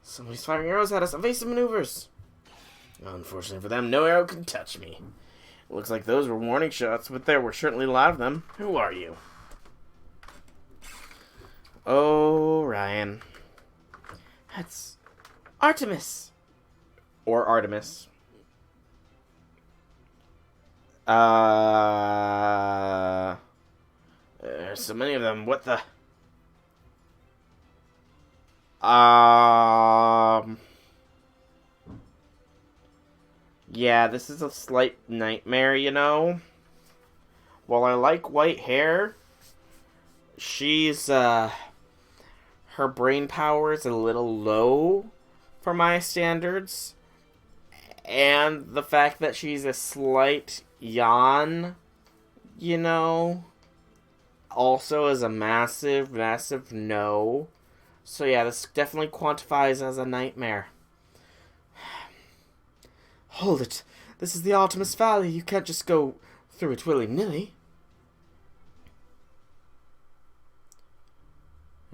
Somebody's firing arrows at us. Evasive maneuvers. Unfortunately for them, no arrow can touch me. It looks like those were warning shots, but there were certainly a lot of them. Who are you? Oh, Ryan. That's Artemis. Or Artemis. There's so many of them. What the... Yeah, this is a slight nightmare, you know? While I like white hair, she's, her brain power is a little low for my standards. And the fact that she's a slight yawn, you know, also is a massive, massive no. So yeah, this definitely quantifies as a nightmare. Hold it. This is the Artemis Valley. You can't just go through it willy-nilly.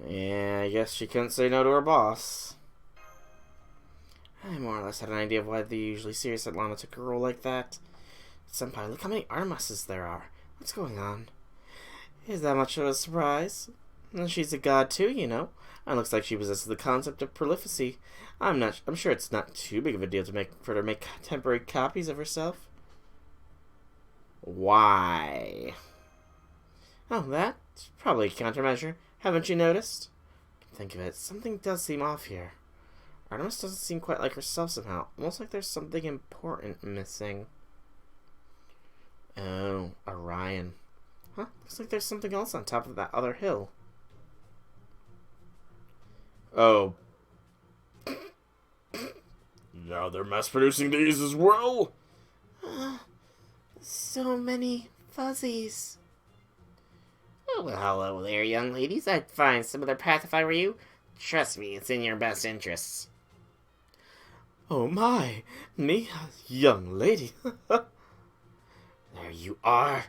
Yeah, I guess she couldn't say no to her boss. I more or less had an idea of why the usually serious Atlanta took a role like that. Senpai, look how many Artemises there are. What's going on? Is that much of a surprise? And she's a god too, you know. And looks like she possesses the concept of prolificacy. I'm sure it's not too big of a deal for her to make temporary copies of herself. Why? Oh, that's probably a countermeasure. Haven't you noticed? Think of it, something does seem off here. Artemis doesn't seem quite like herself somehow. Almost like there's something important missing. Oh, Orion. Huh? Looks like there's something else on top of that other hill. Oh. Now they're mass producing these as well? So many fuzzies. Oh, well, hello there, young ladies. I'd find some other path if I were you. Trust me, it's in your best interests. Oh my, me, young lady. There you are.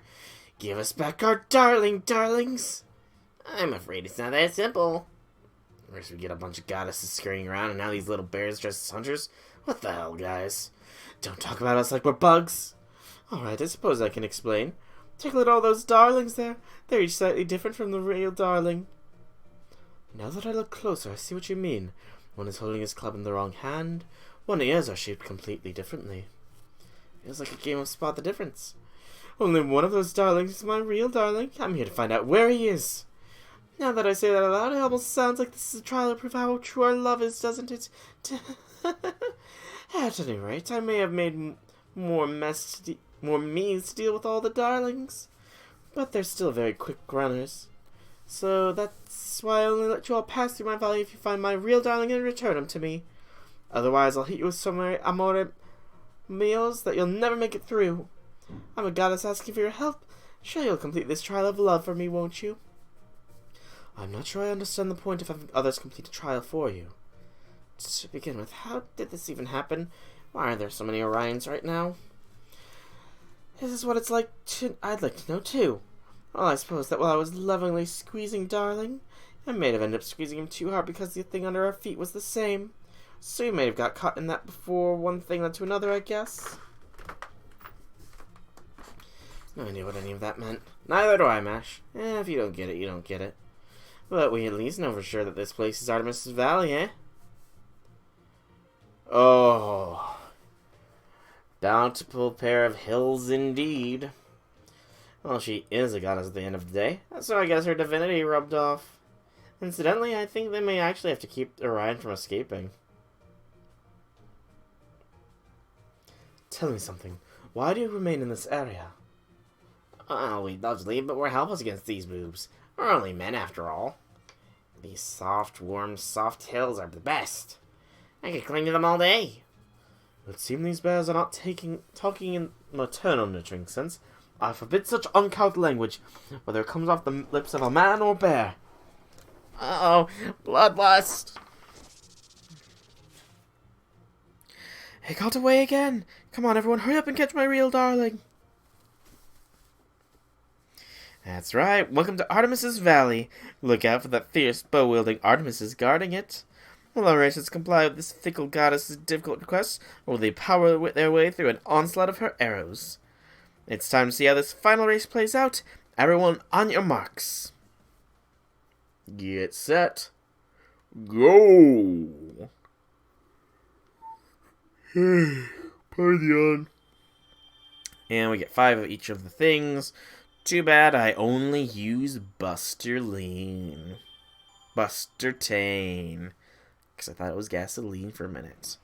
Give us back our darlings. I'm afraid it's not that simple. First we get a bunch of goddesses scurrying around, and now these little bears dressed as hunters? What the hell, guys? Don't talk about us like we're bugs. Alright, I suppose I can explain. Take a look at all those darlings there. They're each slightly different from the real darling. Now that I look closer, I see what you mean. One is holding his club in the wrong hand. One ears are shaped completely differently. Feels like a game of spot the difference. Only one of those darlings is my real darling. I'm here to find out where he is. Now that I say that aloud, it almost sounds like this is a trial to prove how true our love is, doesn't it? At any rate, I may have made more means to deal with all the darlings, but they're still very quick runners. So that's why I only let you all pass through my valley if you find my real darling and return him to me. Otherwise, I'll hit you with some amore meals that you'll never make it through. I'm a goddess asking for your help. Sure, you'll complete this trial of love for me, won't you? I'm not sure I understand the point of having others complete a trial for you. To begin with, how did this even happen? Why are there so many Orions right now? This is what it's like I'd like to know too. Well, I suppose that while I was lovingly squeezing darling, I may have ended up squeezing him too hard because the thing under our feet was the same. So you may have got caught in that before one thing led to another, I guess. No idea what any of that meant. Neither do I, Mash. If you don't get it, you don't get it. But we at least know for sure that this place is Artemis's Valley, eh? Oh. Bountiful pair of hills indeed. Well, she is a goddess at the end of the day, so I guess her divinity rubbed off. Incidentally, I think they may actually have to keep Orion from escaping. Tell me something. Why do you remain in this area? Oh, we'd love to leave, but we're helpless against these boobs. We're only men, after all. These soft, warm, soft hills are the best. I could cling to them all day. It would seem these bears are not talking in maternal nurturing sense. I forbid such uncouth language, whether it comes off the lips of a man or bear. Uh-oh, bloodlust. It got away again. Come on, everyone, hurry up and catch my real darling. That's right. Welcome to Artemis's Valley. Look out for that fierce bow-wielding Artemis guarding it. Will our races comply with this fickle goddess's difficult request, or will they power their way through an onslaught of her arrows? It's time to see how this final race plays out. Everyone on your marks. Get set. Go! Party on. And we get 5 of each of the things. Too bad I only use Buster Lean. Buster Tane. Because I thought it was gasoline for a minute.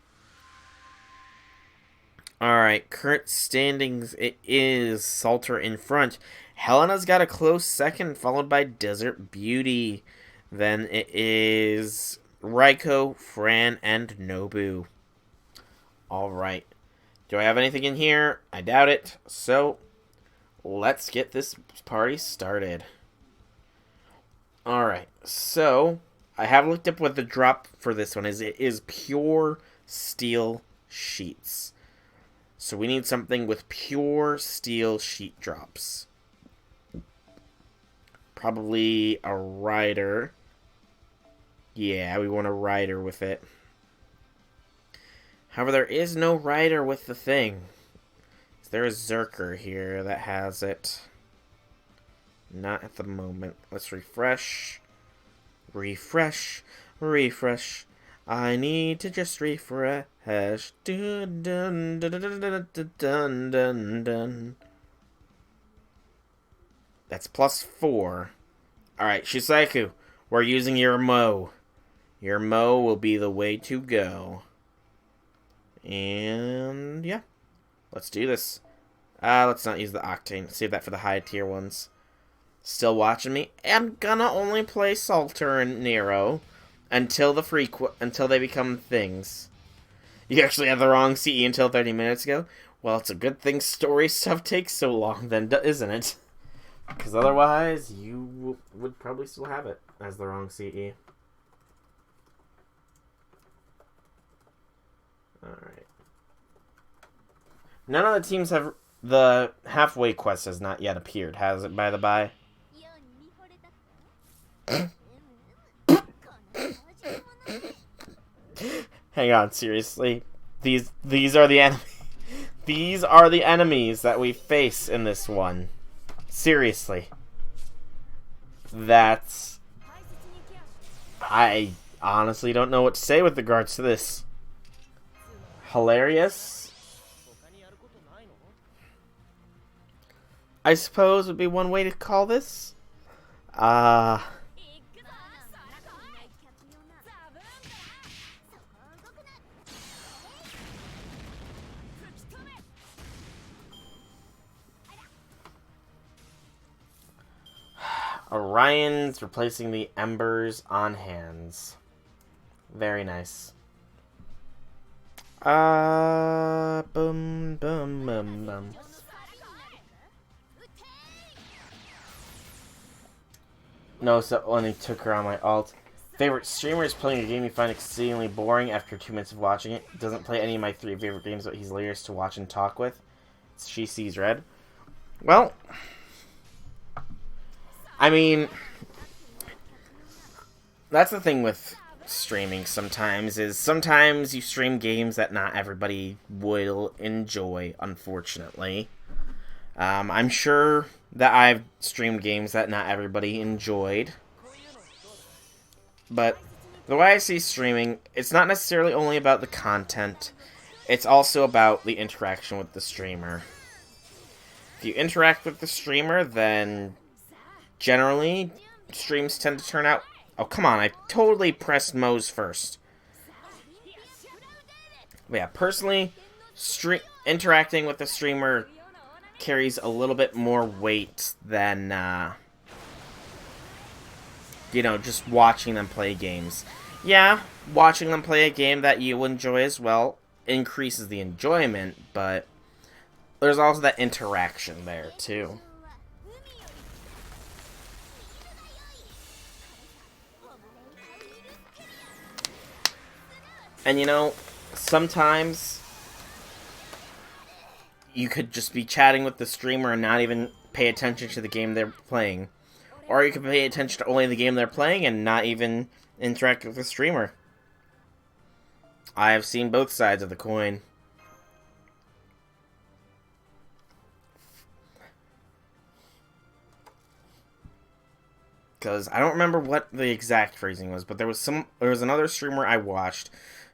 Alright, current standings. It is Salter in front. Helena's got a close second, followed by Desert Beauty. Then it is Raiko, Fran, and Nobu. Alright. Do I have anything in here? I doubt it. So, let's get this party started. Alright, so I have looked up what the drop for this one is. It is pure steel sheets. So we need something with pure steel sheet drops. Probably a rider. Yeah, we want a rider with it. However, there is no rider with the thing. There is Zerker here that has it. Not at the moment. Let's refresh. Refresh. Refresh. I need to just refresh. Dun, dun, dun, dun, dun, dun, dun, dun. That's +4. Alright, Shiseiku. We're using your Mo. Your Mo will be the way to go. And yeah. Let's do this. Let's not use the Octane. Save that for the high tier ones. Still watching me? I'm gonna only play Salter and Nero until until they become things. You actually had the wrong CE until 30 minutes ago? Well, it's a good thing story stuff takes so long then, isn't it? Because otherwise, you would probably still have it as the wrong CE. Alright. None of the teams have... The halfway quest has not yet appeared, has it, by the by? Hang on, seriously. These are the These are the enemies that we face in this one. Seriously. That's... I honestly don't know what to say with regards to this. Hilarious? I suppose would be one way to call this. Orion's replacing the embers on hands. Very nice. Boom, boom, boom, boom. No, so only took her on my alt. Favorite streamer is playing a game you find exceedingly boring after 2 minutes of watching it. Doesn't play any of my 3 favorite games, but he's hilarious to watch and talk with. She Sees Red. Well, I mean, that's the thing with streaming sometimes, is sometimes you stream games that not everybody will enjoy, unfortunately. I'm sure that I've streamed games that not everybody enjoyed. But the way I see streaming, it's not necessarily only about the content. It's also about the interaction with the streamer. If you interact with the streamer, then generally streams tend to turn out... Oh, come on, I totally pressed Moe's first. But yeah, personally, interacting with the streamer carries a little bit more weight than, you know, just watching them play games. Yeah, watching them play a game that you enjoy as well increases the enjoyment, but there's also that interaction there, too. And, you know, sometimes you could just be chatting with the streamer and not even pay attention to the game they're playing. Or you could pay attention to only the game they're playing and not even interact with the streamer. I have seen both sides of the coin. Because I don't remember what the exact phrasing was, but there was another streamer I watched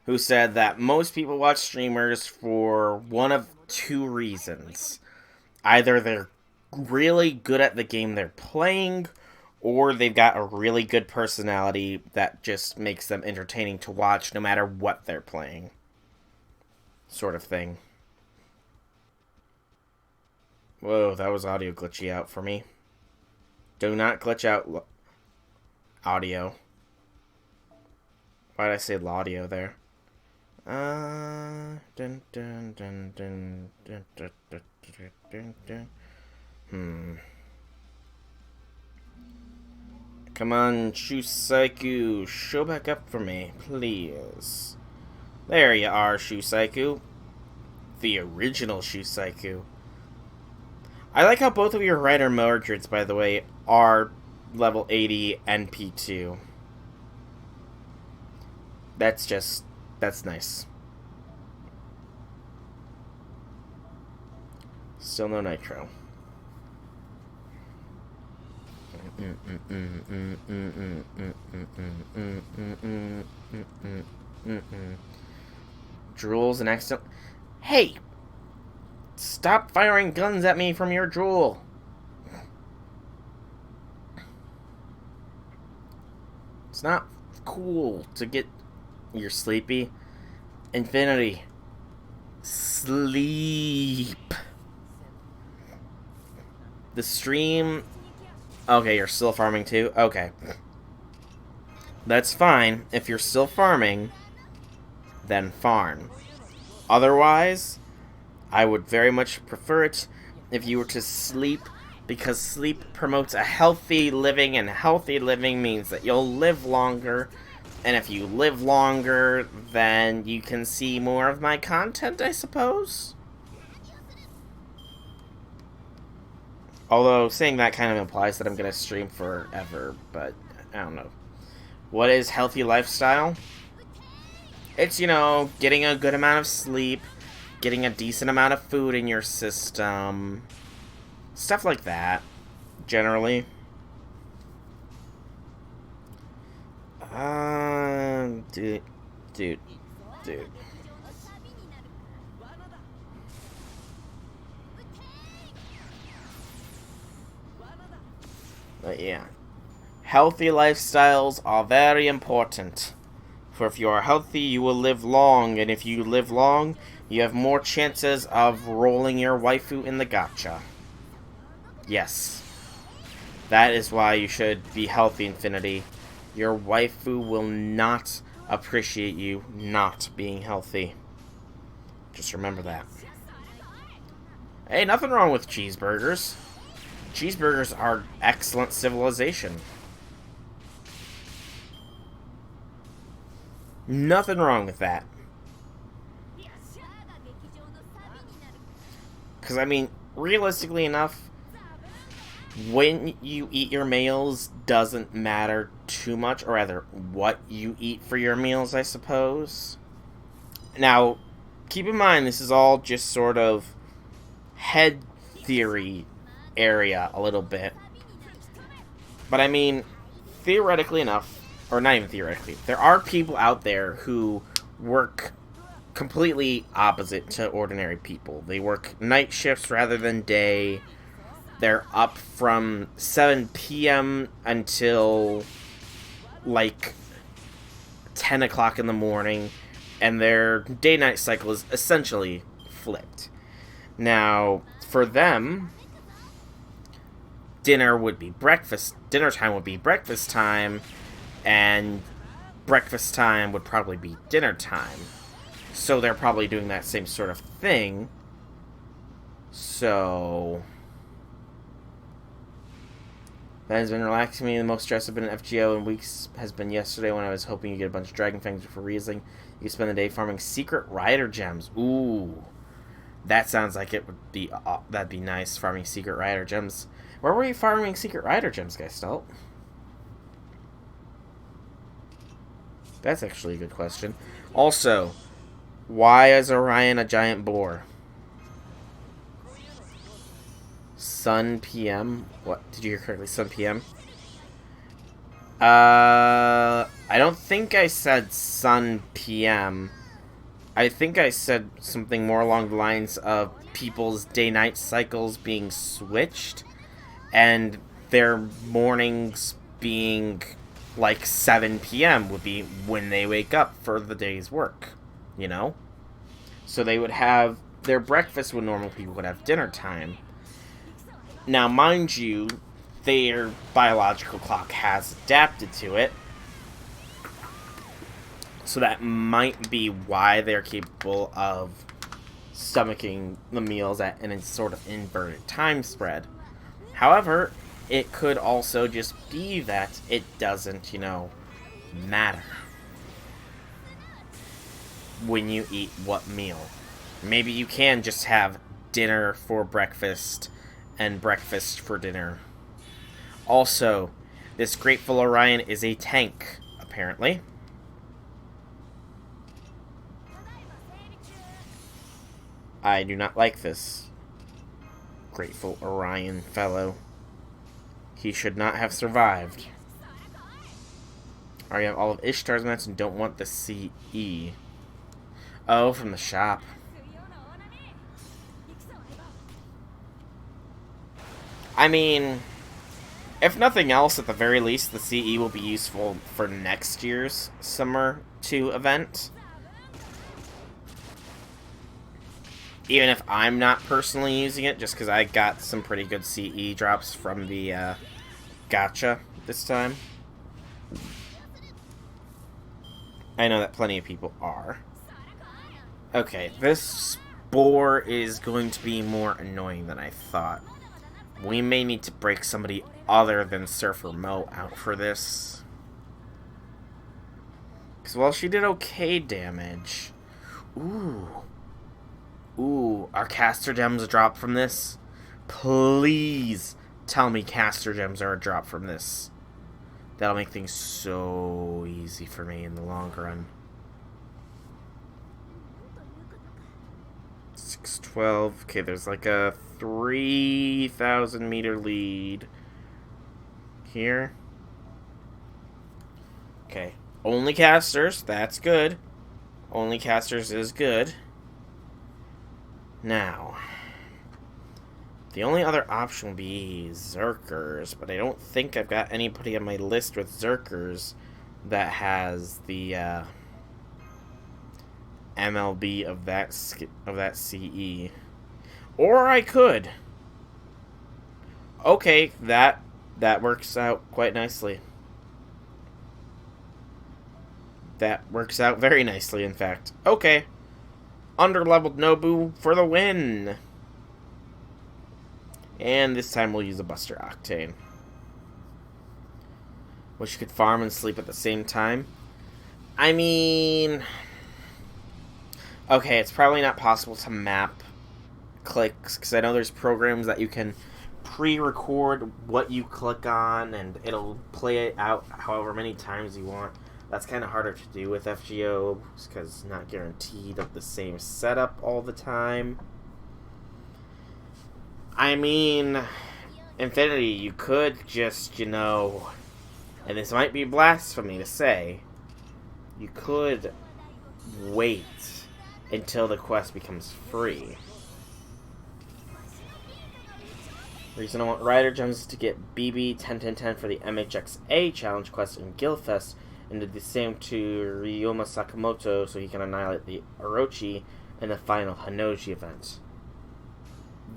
who said that most people watch streamers for one of 2 reasons. Either they're really good at the game they're playing, or they've got a really good personality that just makes them entertaining to watch no matter what they're playing. Sort of thing. Whoa, that was audio glitchy out for me. Do not glitch out audio. Why did I say l'audio there? Dun, dun, dun, dun, dun, dun, dun, dun, dun. Come on, Shusaiku, show back up for me, please. There you are, Shusaiku. The original Shusaiku. I like how both of your Rider Mordreds, by the way, are level 80 NP2. That's nice. Still no nitro. Drool's an accident. Hey! Stop firing guns at me from your drool! It's not cool to get... You're sleepy. Infinity. Sleep. the stream... Okay, you're still farming too? Okay. That's fine. If you're still farming, then farm. Otherwise, I would very much prefer it if you were to sleep, because sleep promotes a healthy living, and healthy living means that you'll live longer, and if you live longer, then you can see more of my content, I suppose? Although, saying that kind of implies that I'm going to stream forever, but I don't know. What is healthy lifestyle? It's, you know, getting a good amount of sleep, getting a decent amount of food in your system, stuff like that, generally. Dude. But yeah. Healthy lifestyles are very important. For if you are healthy, you will live long, and if you live long, you have more chances of rolling your waifu in the gacha. Yes. That is why you should be healthy, Infinity. Your waifu will not appreciate you not being healthy. Just remember that. Hey, nothing wrong with cheeseburgers. Cheeseburgers are excellent civilization. Nothing wrong with that. Because, I mean, realistically enough, when you eat your meals doesn't matter too much, or rather, what you eat for your meals, I suppose. Now, keep in mind, this is all just sort of head theory area a little bit. But I mean, theoretically enough, or not even theoretically, there are people out there who work completely opposite to ordinary people. They work night shifts rather than day. They're up from 7 p.m. until like 10 o'clock in the morning, and their day-night cycle is essentially flipped. Now, for them, dinner time would be breakfast time, and breakfast time would probably be dinner time. So they're probably doing that same sort of thing. So that has been relaxing me. The most stress I've been in FGO in weeks has been yesterday when I was hoping you get a bunch of Dragon Fangs before Riesling. You spend the day farming secret rider gems. Ooh. That sounds like it would be, that'd be nice, farming secret rider gems. Where were you farming secret rider gems, guys? Stelt? That's actually a good question. Also, why is Orion a giant boar? Sun PM? What? Did you hear correctly? Sun PM? I don't think I said Sun PM. I think I said something more along the lines of people's day-night cycles being switched, and their mornings being like 7 p.m. would be when they wake up for the day's work, you know? So they would have their breakfast when normal people would have dinner time. Now, mind you, their biological clock has adapted to it, so that might be why they're capable of stomaching the meals at an sort of inverted time spread. However, it could also just be that it doesn't, you know, matter when you eat what meal. Maybe you can just have dinner for breakfast and breakfast for dinner. Also, this Grateful Orion is a tank, apparently. I do not like this Grateful Orion fellow. He should not have survived. I already have all of Ishtar's mats and don't want the CE. Oh, from the shop. I mean, if nothing else, at the very least, the CE will be useful for next year's Summer 2 event. Even if I'm not personally using it, just because I got some pretty good CE drops from the gacha this time. I know that plenty of people are. Okay, this boar is going to be more annoying than I thought. We may need to break somebody other than Surfer Mo out for this. Because, well, she did okay damage. Ooh. Ooh, are caster gems a drop from this? Please tell me caster gems are a drop from this. That'll make things so easy for me in the long run. 612. Okay, there's like a 3,000 meter lead here. Okay, only casters. That's good. Only casters is good. Now, the only other option would be Zerkers, but I don't think I've got anybody on my list with Zerkers that has the MLB of that CE. Or I could. Okay, that works out quite nicely. That works out very nicely, in fact. Okay. Underleveled Nobu for the win. And this time we'll use a Buster Octane. Wish you could farm and sleep at the same time. I mean... Okay, it's probably not possible to map clicks, because I know there's programs that you can pre-record what you click on, and it'll play it out however many times you want. That's kind of harder to do with FGO, because it's not guaranteed of the same setup all the time. I mean, Infinity, you could just, you know, and this might be blasphemy to say, you could wait until the quest becomes free. The reason I want Rider Gems is to get BB 10-10-10 for the MHXA challenge quest in Guildfest, and do the same to Ryoma Sakamoto so he can annihilate the Orochi in the final Hanoji event.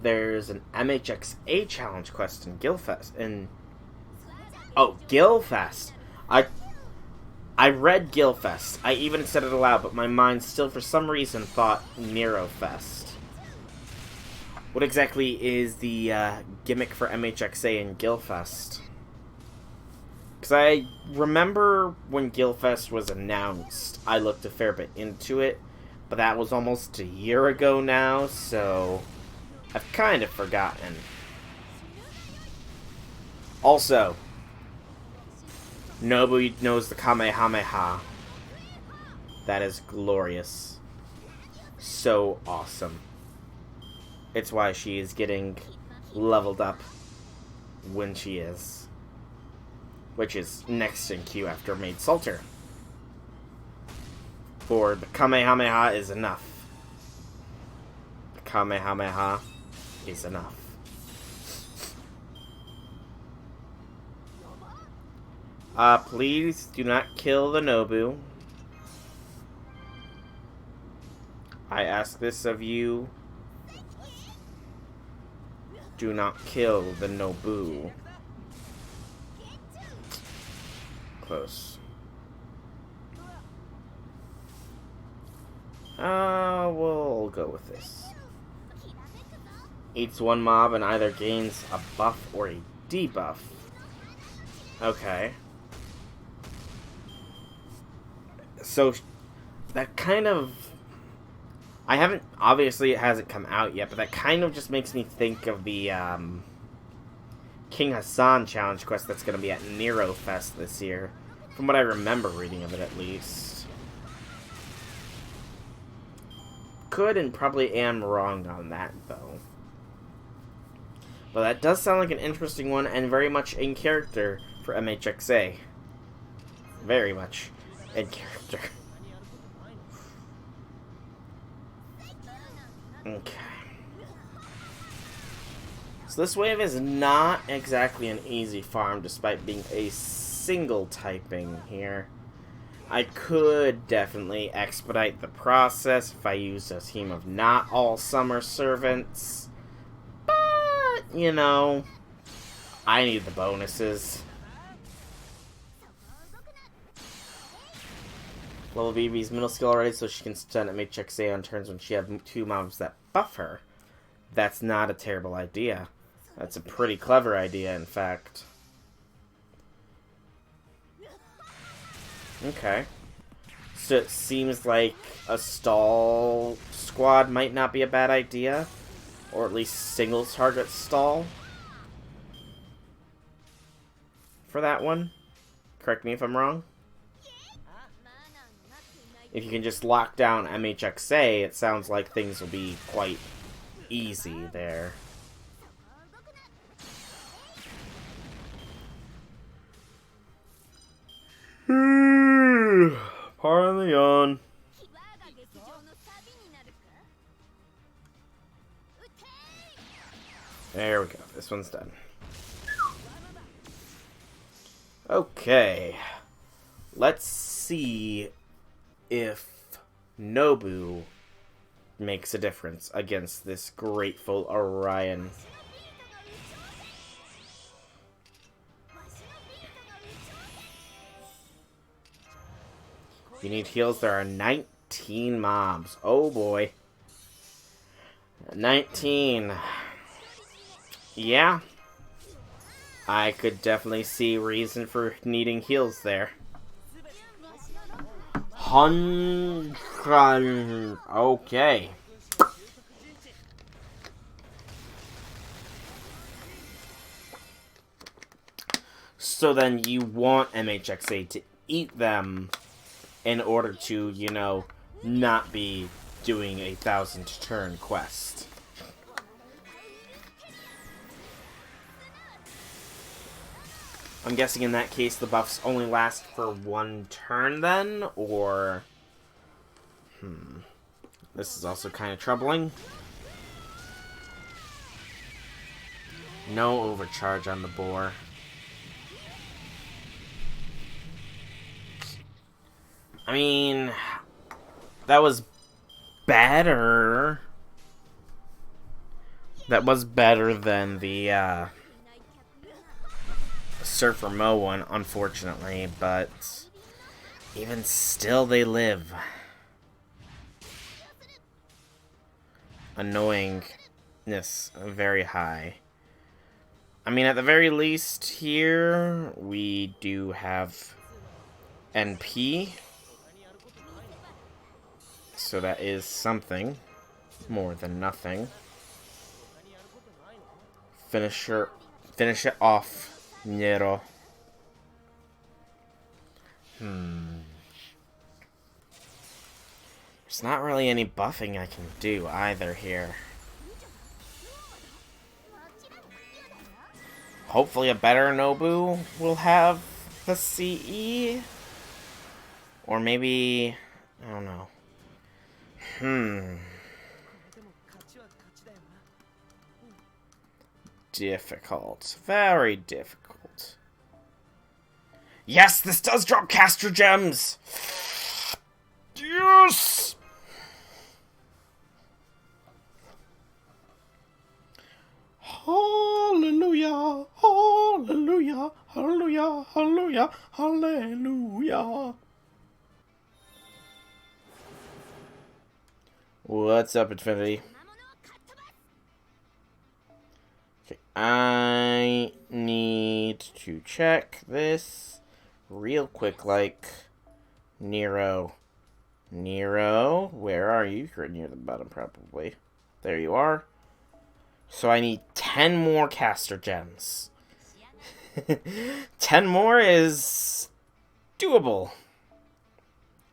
There's an MHXA challenge quest in Guildfest. Oh, Guildfest! I read Guildfest. I even said it aloud, but my mind still for some reason thought Nerofest. What exactly is the gimmick for MHXA in Guildfest? Because I remember when Guildfest was announced, I looked a fair bit into it, but that was almost a year ago now, so I've kind of forgotten. Also, Nobu knows the Kamehameha. That is glorious. So awesome. It's why she is getting leveled up when she is. Which is next in queue after Maid Salter. For the Kamehameha is enough. The Kamehameha is enough. Please do not kill the Nobu. I ask this of you. Do not kill the Nobu. Close. We'll go with this. Eats one mob and either gains a buff or a debuff. Okay. So, that kind of... obviously it hasn't come out yet, but that kind of just makes me think of the, King Hassan challenge quest that's going to be at Nerofest this year. From what I remember reading of it, at least. Could and probably am wrong on that, though. But that does sound like an interesting one, and very much in character for MHXA. Very much in character. Okay. So this wave is not exactly an easy farm, despite being a single typing here. I could definitely expedite the process if I used a team of not all summer servants. But, you know, I need the bonuses. Level BB's middle skill already, so she can stun MHXA on turns when she has 2 mobs that buff her. That's not a terrible idea. That's a pretty clever idea, in fact. Okay. So it seems like a stall squad might not be a bad idea. Or at least single target stall. For that one. Correct me if I'm wrong. If you can just lock down MHXA, it sounds like things will be quite easy there. Pardon the yawn. There we go. This one's done. Okay. Let's see if Nobu makes a difference against this grateful Orion. You need heals. There are 19 mobs. Oh boy. 19. Yeah. I could definitely see reason for needing heals there. 100. Okay. So then you want MHXA to eat them in order to, you know, not be doing a 1,000 turn quest. I'm guessing in that case the buffs only last for 1 turn then, or... This is also kind of troubling. No overcharge on the boar. I mean, that was better. That was better than the, Surfer Mo one, unfortunately, but even still, they live. Annoyingness very high. I mean, at the very least here, we do have NP. So that is something more than nothing. Finish it off. Nero. There's not really any buffing I can do either here. Hopefully a better Nobu will have the CE. Or maybe... I don't know. Difficult. Very difficult. Yes, this does drop caster gems! Yes! Hallelujah! Hallelujah! Hallelujah! Hallelujah! Hallelujah! What's up, Infinity? Okay, I need to check this real quick, like, Nero. Nero, where are you? You're near the bottom, probably. There you are. So I need 10 more caster gems. 10 more is doable.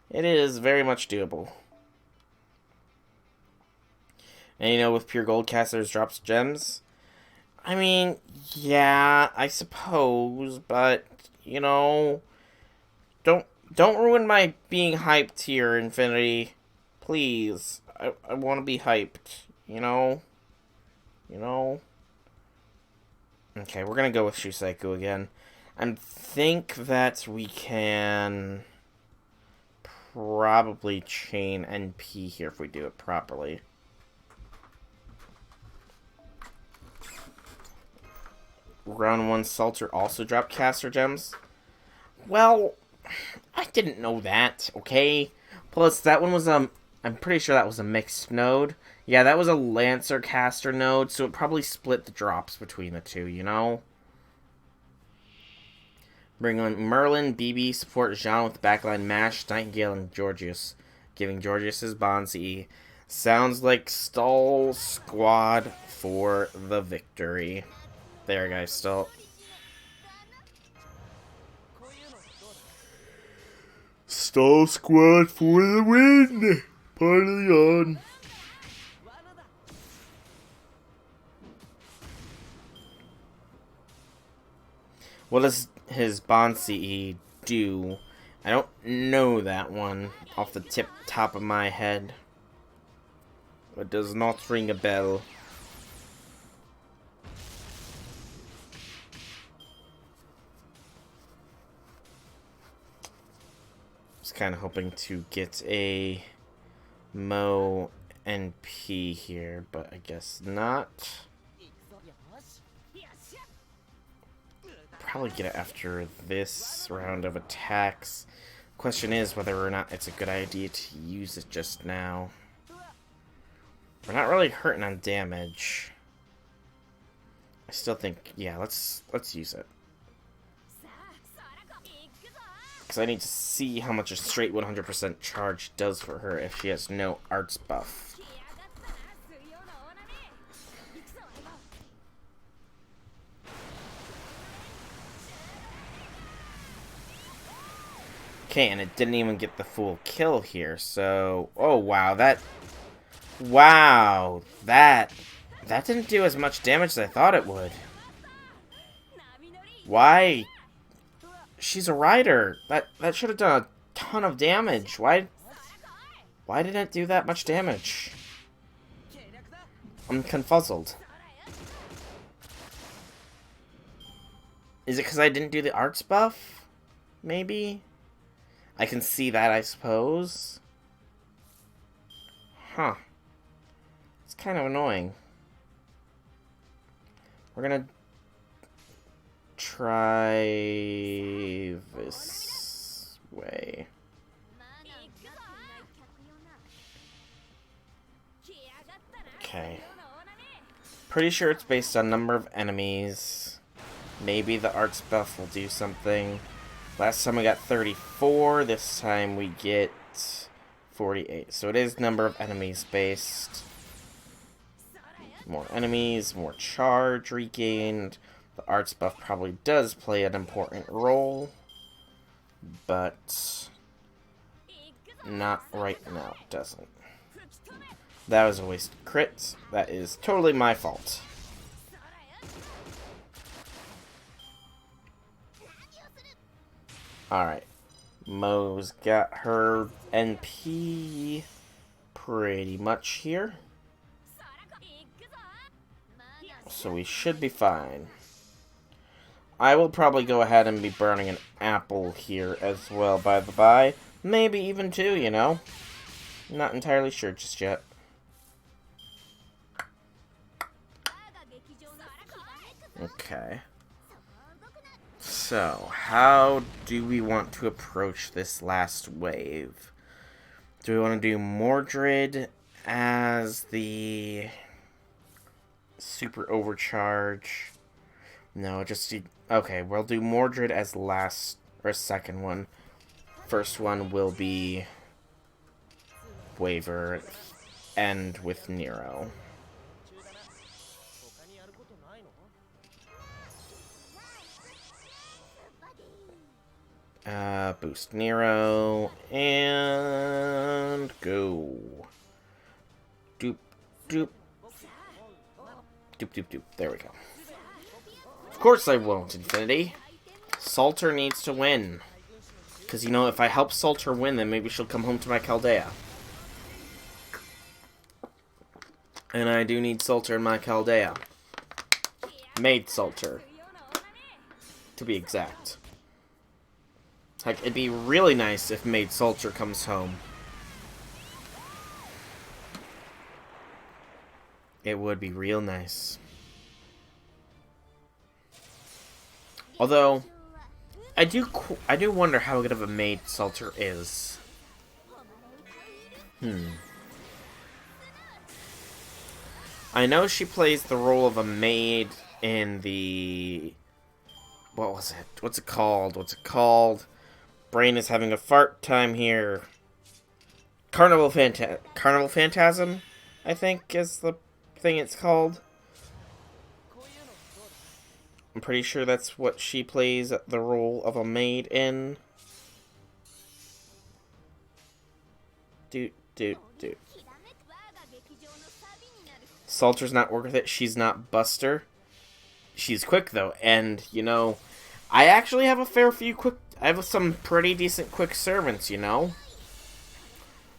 It is very much doable. And you know, with pure gold casters drops gems. I mean, yeah, I suppose, but you know, don't ruin my being hyped here, Infinity. Please. I want to be hyped, you know? You know? Okay, we're going to go with Shusaku again. And think that we can probably chain NP here if we do it properly. Round 1 Salter also dropped caster gems. Well, I didn't know that, okay? Plus, that one was, I'm pretty sure that was a mixed node. Yeah, that was a Lancer caster node, so it probably split the drops between the two, you know? Bring on Merlin, BB, support Jean with the backline Mash, Nightingale, and Georgius. Giving Georgius his Bonzi. Sounds like Stall Squad for the victory. There, guys, still. Stall Squad for the win! Party on! What does his Bonzi do? I don't know that one off the top of my head. It does not ring a bell. Was kind of hoping to get a Mo NP here, but I guess not. Probably get it after this round of attacks. Question is whether or not it's a good idea to use it just now. We're not really hurting on damage. I still think, yeah, let's use it. Because I need to see how much a straight 100% charge does for her if she has no arts buff. Okay, and it didn't even get the full kill here, so... Oh, wow, that didn't do as much damage as I thought it would. Why? She's a rider. That should have done a ton of damage. Why didn't it do that much damage? I'm confuzzled. Is it because I didn't do the arts buff? Maybe? I can see that, I suppose. Huh. It's kind of annoying. We're gonna try this way. Okay. Pretty sure it's based on number of enemies. Maybe the arts buff will do something. Last time we got 34, this time we get 48. So it is number of enemies based. More enemies, more charge regained. The arts buff probably does play an important role, but not right now, it doesn't. That was a wasted crit. That is totally my fault. Alright. Mo's got her NP pretty much here. So we should be fine. I will probably go ahead and be burning an apple here as well, by the by. Maybe even two, you know? Not entirely sure just yet. Okay. So, how do we want to approach this last wave? Do we want to do Mordred as the super overcharge? No, just do... Okay, we'll do Mordred as last, or second one. First one will be Waver, end with Nero. Boost Nero, and go. Doop, doop. Doop, doop, doop. There we go. Of course I won't, Infinity. Salter needs to win. Because, you know, if I help Salter win, then maybe she'll come home to my Chaldea. And I do need Salter in my Chaldea. Maid Salter, to be exact. Heck, it'd be really nice if Maid Salter comes home. It would be real nice. Although, I do wonder how good of a Maid Salter is. I know she plays the role of a maid in the... What was it? What's it called? Brain is having a fart time here. Carnival Phantasm, I think, is the thing it's called. I'm pretty sure that's what she plays the role of a maid in. Dude. Salter's not worth it. She's not Buster. She's quick, though. And, you know, I actually have a fair few I have some pretty decent quick servants, you know?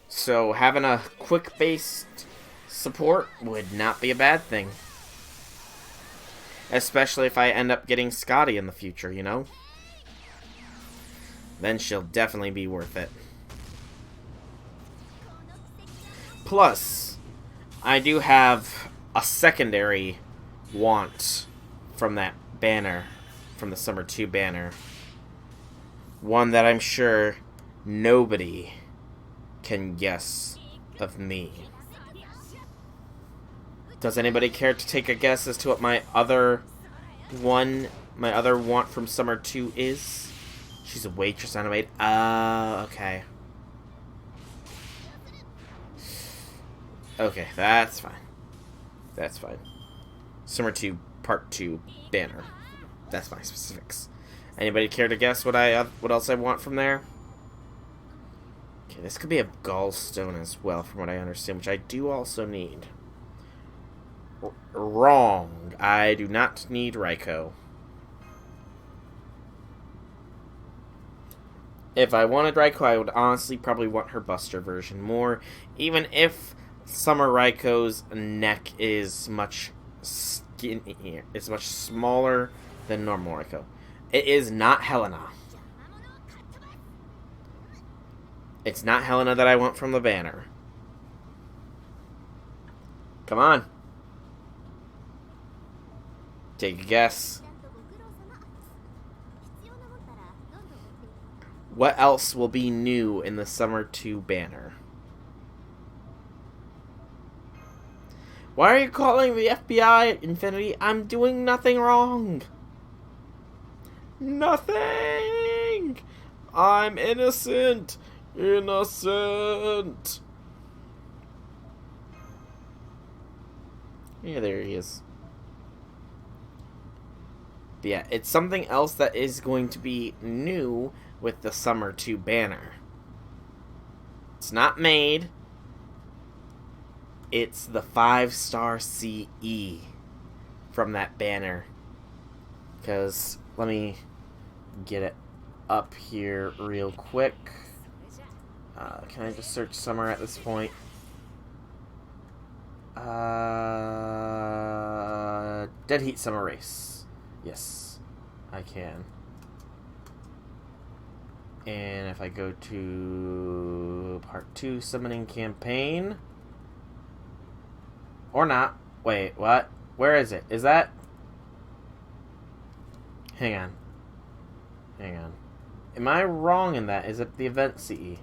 So, having a quick-based support would not be a bad thing. Especially if I end up getting Scotty in the future, you know? Then she'll definitely be worth it. Plus, I do have a secondary want from that banner, from the Summer 2 banner. One that I'm sure nobody can guess of me. Does anybody care to take a guess as to what my other want from Summer 2 is? She's a waitress on a maid. Okay. Okay, that's fine. That's fine. Summer 2 Part 2 banner. That's my specifics. Anybody care to guess what else I want from there? Okay, this could be a gallstone as well, from what I understand, which I do also need. Wrong. I do not need Raikou. If I wanted Raikou, I would honestly probably want her Buster version more, even if Summer Raikou's neck is much skinnier. It's much smaller than normal Raikou. It is not Helena. It's not Helena that I want from the banner. Come on. Take a guess. What else will be new in the Summer 2 banner? Why are you calling the FBI, Infinity? I'm doing nothing wrong. Nothing! I'm innocent! Innocent! Yeah, there he is. But yeah, it's something else that is going to be new with the Summer 2 banner. It's not made. It's the 5-star CE from that banner. Because, let me get it up here real quick. Can I just search Summer at this point? Dead Heat Summer Race. Yes, I can. And if I go to Part 2 Summoning Campaign... Or not. Wait, what? Where is it? Is that... Hang on. Am I wrong in that? Is it the event CE?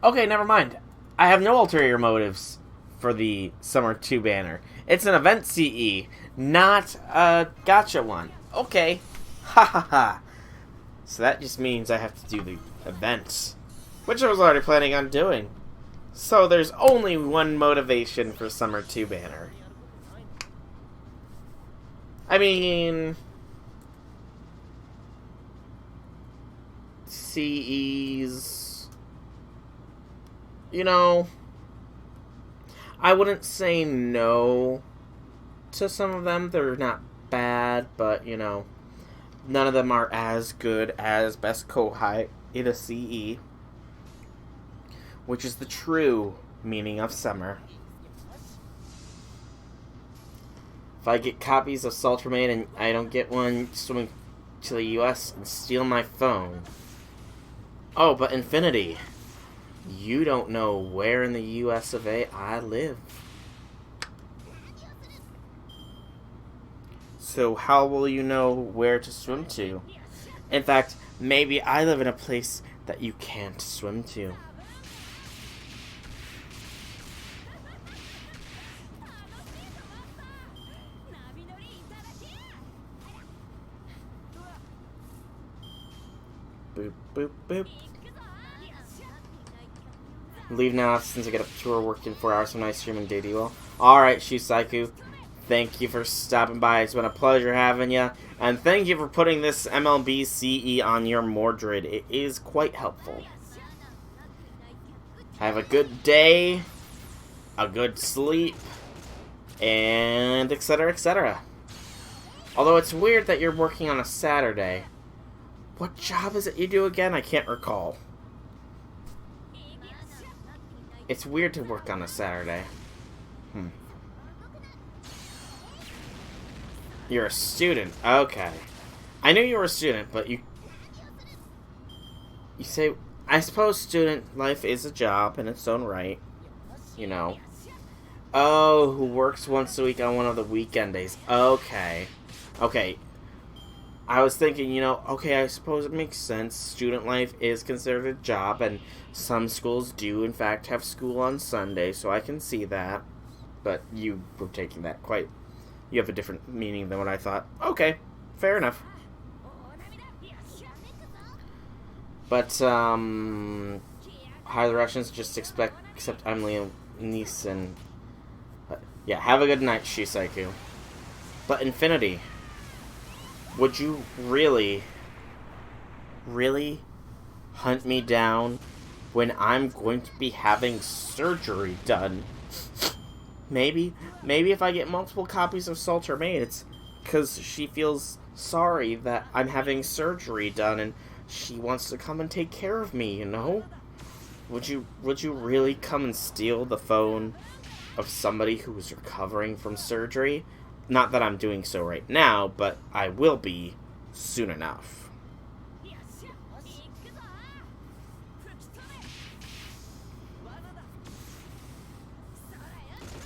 Okay, never mind. I have no ulterior motives for the Summer 2 banner. It's an event CE, not a gacha one. Okay. Ha ha ha. So that just means I have to do the events, which I was already planning on doing. So there's only one motivation for Summer 2 banner. I mean... CEs... You know... I wouldn't say no to some of them. They're not bad, but, you know... None of them are as good as Best Kohai in a CE. Which is the true meaning of summer. If I get copies of Saltermaid and I don't get one swimming to the US and steal my phone. Oh, but Infinity, you don't know where in the US of A I live. So how will you know where to swim to? In fact, maybe I live in a place that you can't swim to. Boop, boop, boop. Leave now since I get up to her work in 4 hours from night stream and day well. Alright, Shisaiku. Thank you for stopping by. It's been a pleasure having you. And thank you for putting this MLB CE on your Mordred. It is quite helpful. Have a good day, a good sleep, and etc. etc. Although it's weird that you're working on a Saturday. What job is it you do again? I can't recall. It's weird to work on a Saturday. You're a student. Okay. I knew you were a student, but you say... I suppose student life is a job in its own right. You know. Oh, who works once a week on one of the weekend days. Okay. Okay. I was thinking, you know, okay, I suppose it makes sense. Student life is considered a job, and some schools do, in fact, have school on Sunday, so I can see that. But you were taking that quite... You have a different meaning than what I thought. Okay, fair enough. But, hi, the Russians just except I'm Liam Neeson. Yeah, have a good night, Shisaiku. But Infinity, would you really hunt me down when I'm going to be having surgery done? Maybe if I get multiple copies of Salter Maid, it's because she feels sorry that I'm having surgery done and she wants to come and take care of me, you know? Would you really come and steal the phone of somebody who is recovering from surgery? Not that I'm doing so right now, but I will be soon enough.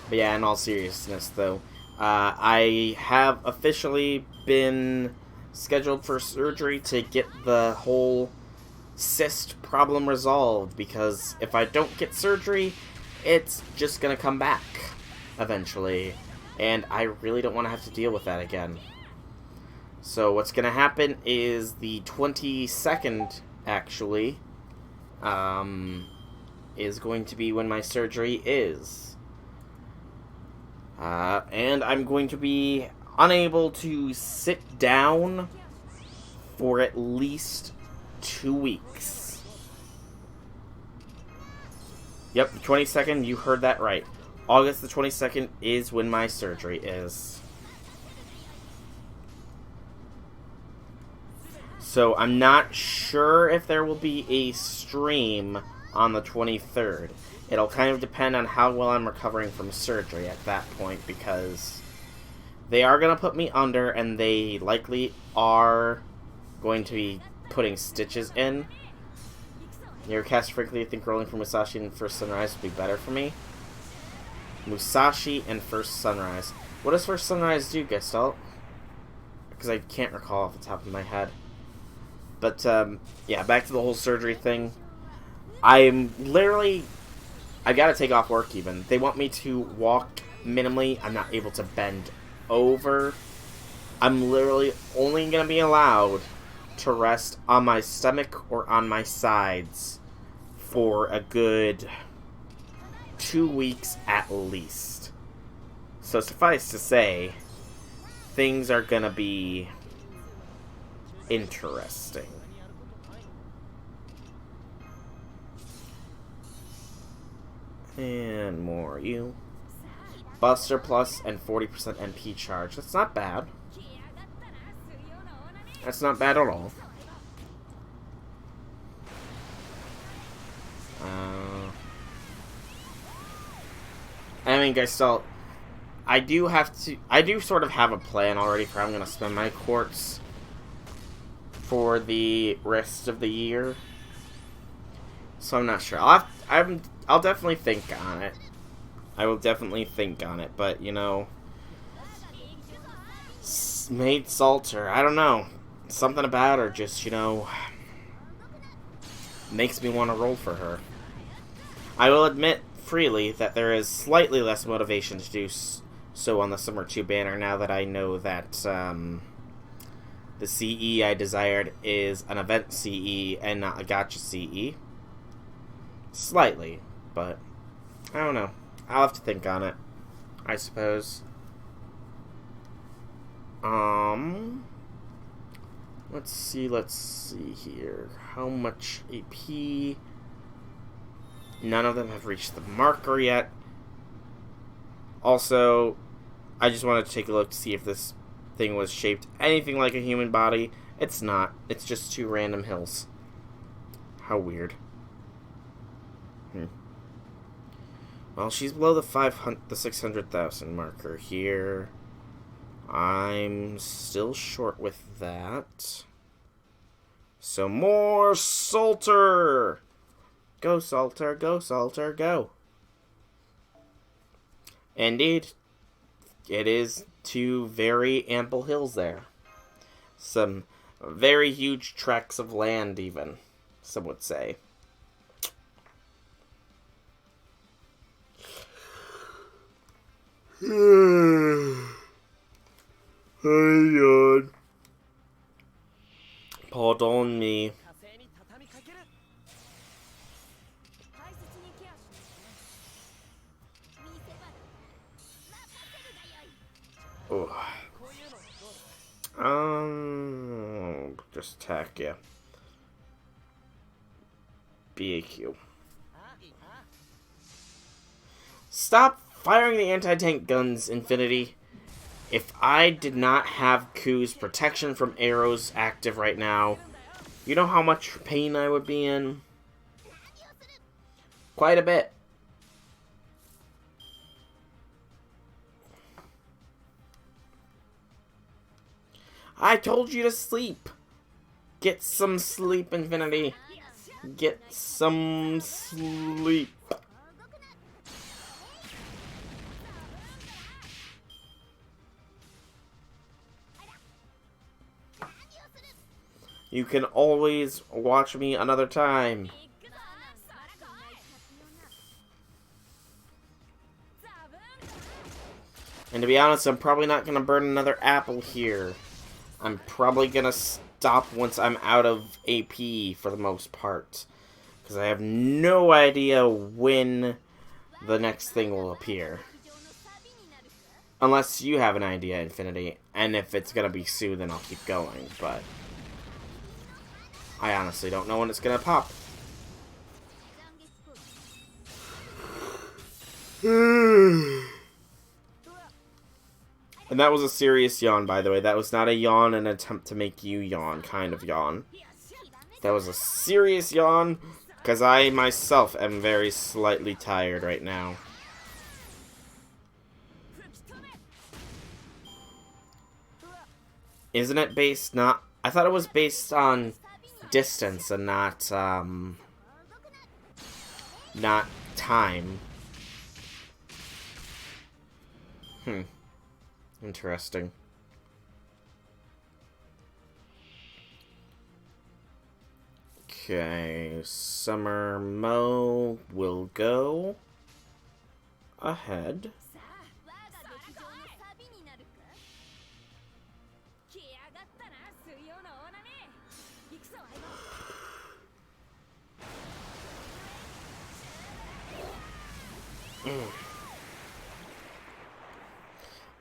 But yeah, in all seriousness, though, I have officially been scheduled for surgery to get the whole cyst problem resolved, because if I don't get surgery, it's just gonna come back eventually, and I really don't want to have to deal with that again. So what's gonna happen is the 22nd, actually, is going to be when my surgery is. And I'm going to be unable to sit down for at least 2 weeks. Yep, the 22nd, you heard that right. August the 22nd is when my surgery is. So I'm not sure if there will be a stream on the 23rd. It'll kind of depend on how well I'm recovering from surgery at that point, because they are going to put me under, and they likely are going to be putting stitches in. Near cast, frankly, I think rolling for Musashi and First Sunrise would be better for me. Musashi and First Sunrise. What does First Sunrise do, Gestalt? Because I can't recall off the top of my head. But, yeah, back to the whole surgery thing. I'm literally... I gotta take off work even. They want me to walk minimally. I'm not able to bend over. I'm literally only gonna be allowed to rest on my stomach or on my sides for a good 2 weeks at least. So suffice to say, things are gonna be interesting. And more you. Buster Plus and 40% MP charge. That's not bad. That's not bad at all. I mean, guys, so I do sort of have a plan already for how I'm gonna spend my quartz. for the rest of the year. So I'm not sure. I'll definitely think on it. I will definitely think on it, but you know, Maid Salter, I don't know. Something about her just, you know, makes me want to roll for her. I will admit freely that there is slightly less motivation to do so on the Summer 2 banner now that I know that the CE I desired is an event CE and not a gacha CE. Slightly, but I don't know. I'll have to think on it, I suppose. Let's see here. How much AP? None of them have reached the marker yet. Also, I just wanted to take a look to see if this thing was shaped anything like a human body. It's not. It's just two random hills. How weird. Well, she's below the 600,000 marker here. I'm still short with that. So more Salter! Go, Salter, go, Salter, go. Indeed, it is two very ample hills there. Some very huge tracts of land, even, some would say. God. Pardon me. Just attack, yeah. BAQ. Stop firing the anti-tank guns, Infinity. If I did not have Ku's protection from arrows active right now, you know how much pain I would be in? Quite a bit. I told you to sleep. Get some sleep, Infinity. Get some sleep. You can always watch me another time. And to be honest, I'm probably not going to burn another apple here. I'm probably going to stop once I'm out of AP for the most part. Because I have no idea when the next thing will appear. Unless you have an idea, Infinity. And if it's going to be soon, then I'll keep going. But I honestly don't know when it's going to pop. And that was a serious yawn, by the way. That was not a yawn, an attempt to make you yawn kind of yawn. That was a serious yawn, because I myself am very slightly tired right now. Isn't it based not... I thought it was based on distance and not, not time. Interesting. Okay, Summer Mo will go ahead.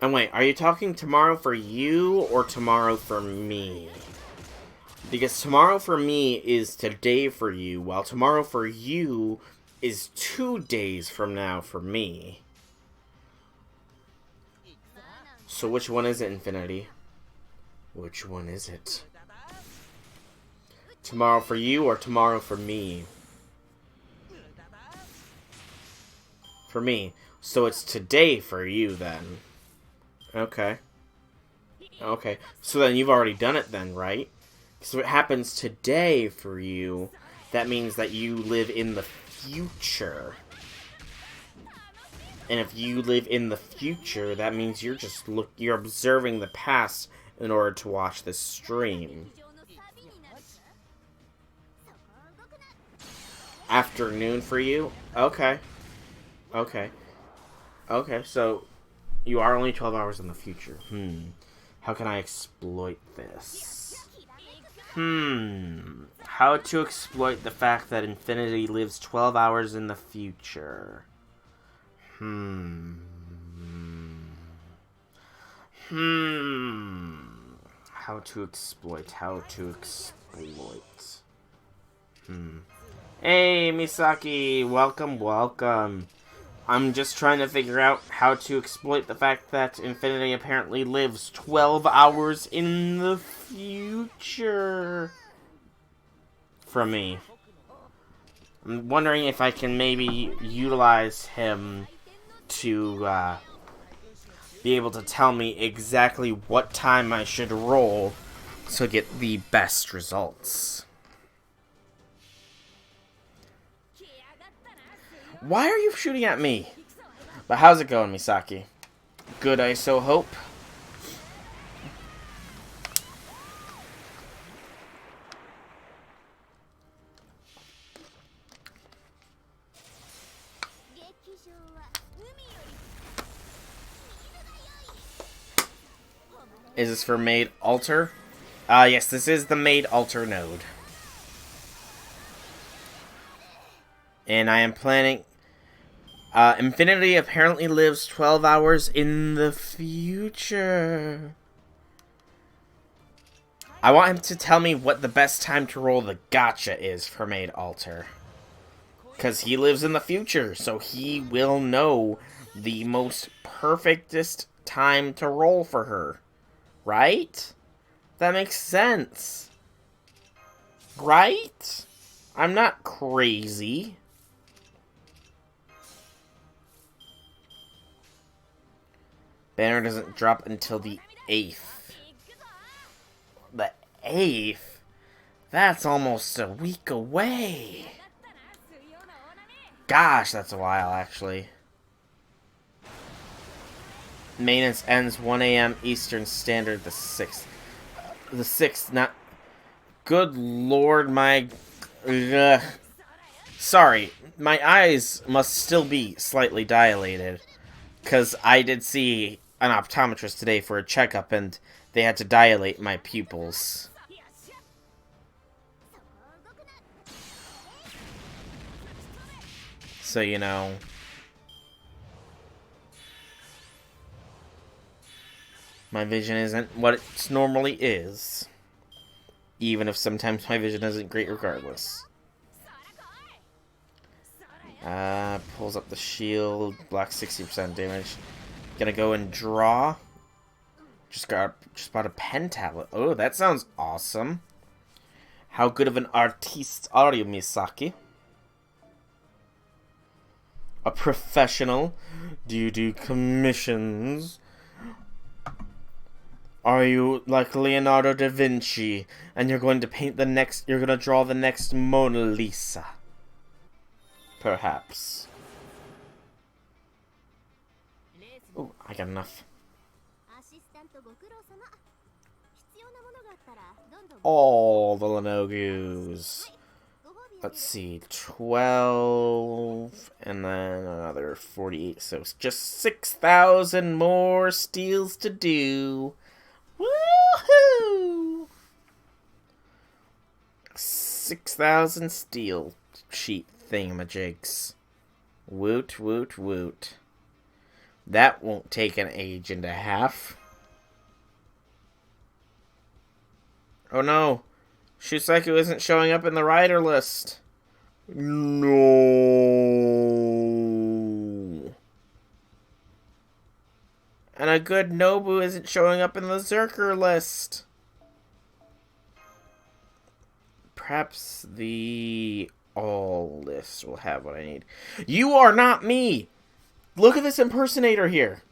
And wait, are you talking tomorrow for you or tomorrow for me? Because tomorrow for me is today for you, while tomorrow for you is 2 days from now for me. So which one is it, Infinity? Which one is it? Tomorrow for you or tomorrow for me? For me. So it's today for you then. Okay. Okay. So then you've already done it then, right? So it happens today for you. That means that you live in the future. And if you live in the future, that means you're observing the past in order to watch this stream. Afternoon for you? Okay. Okay. Okay, so you are only 12 hours in the future. How can I exploit this? How to exploit the fact that infinity lives 12 hours in the future. How to exploit. Hey, Misaki, welcome. I'm just trying to figure out how to exploit the fact that infinity apparently lives 12 hours in the future. From me. I'm wondering if I can maybe utilize him to be able to tell me exactly what time I should roll to get the best results. Why are you shooting at me? But how's it going, Misaki? Good, I so hope. Is this for Maid Altar? Yes, this is the Maid Altar node. And I am planning... Infinity apparently lives 12 hours in the future. I want him to tell me what the best time to roll the gacha is for Maid Altar. Because he lives in the future, so he will know the most perfectest time to roll for her. Right? That makes sense. Right? I'm not crazy. Banner doesn't drop until the 8th. The 8th? That's almost a week away. Gosh, that's a while, actually. Maintenance ends 1 a.m. Eastern Standard the 6th. The 6th, not... Good lord, my... Sorry, my eyes must still be slightly dilated. Because I did see an optometrist today for a checkup, and they had to dilate my pupils. So, you know... My vision isn't what it normally is. Even if sometimes my vision isn't great regardless. Pulls up the shield. Blocks 60% damage. Gonna go and draw. Just bought a pen tablet. Oh, that sounds awesome. How good of an artiste are you, Misaki? A professional? Do you do commissions? Are you like Leonardo da Vinci and you're going to draw the next Mona Lisa? Perhaps. Oh, I got enough. All the Lenogus. Let's see, 12, and then another 48, so it's just 6,000 more steals to do. Woohoo! 6,000 steel sheet thingamajigs. Woot, woot, woot. That won't take an age and a half. Oh no! Shusaku isn't showing up in the rider list. No. And a good Nobu isn't showing up in the Zerker list. Perhaps the all list will have what I need. You are not me! Look at this impersonator here.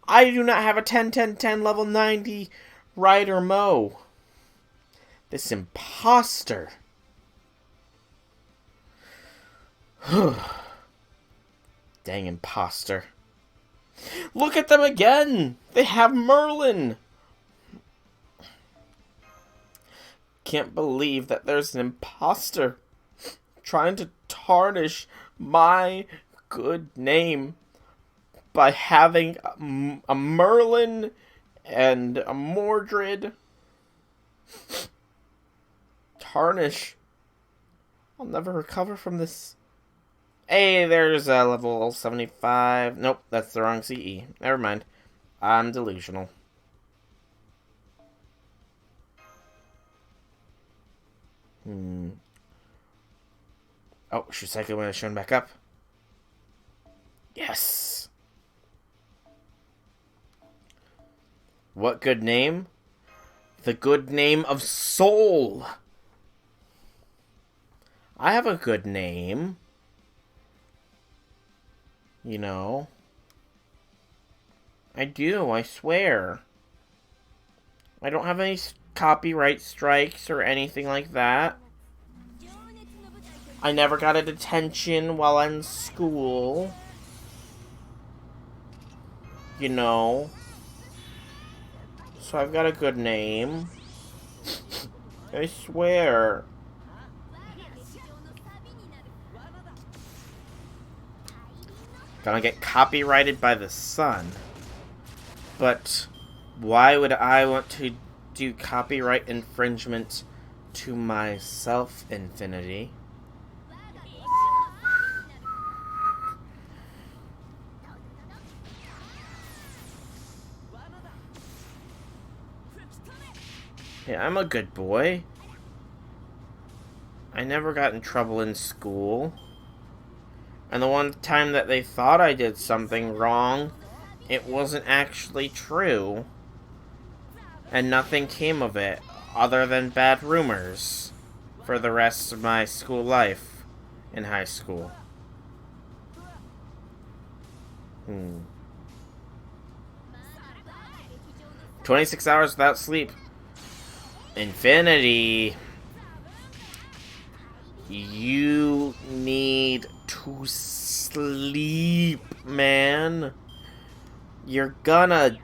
I do not have a 10-10-10 level 90 Rider Mo. This imposter. Dang imposter. Look at them again! They have Merlin! Can't believe that there's an imposter trying to tarnish my good name by having a Merlin and a Mordred. Tarnish. I'll never recover from this. Hey, there's a level 75. Nope, that's the wrong CE. Never mind. I'm delusional. Oh, Shusaku has shown back up. Yes. What good name? The good name of Soul. I have a good name. You know. I do, I swear. I don't have any copyright strikes or anything like that. I never got a detention while in school. You know. So I've got a good name. I swear. Gonna get copyrighted by the sun. But why would I want to do copyright infringement to myself, Infinity? Yeah, I'm a good boy. I never got in trouble in school. And the one time that they thought I did something wrong, it wasn't actually true. And nothing came of it, other than bad rumors, for the rest of my school life in high school. 26 hours without sleep. Infinity. You need to sleep, man. You're gonna...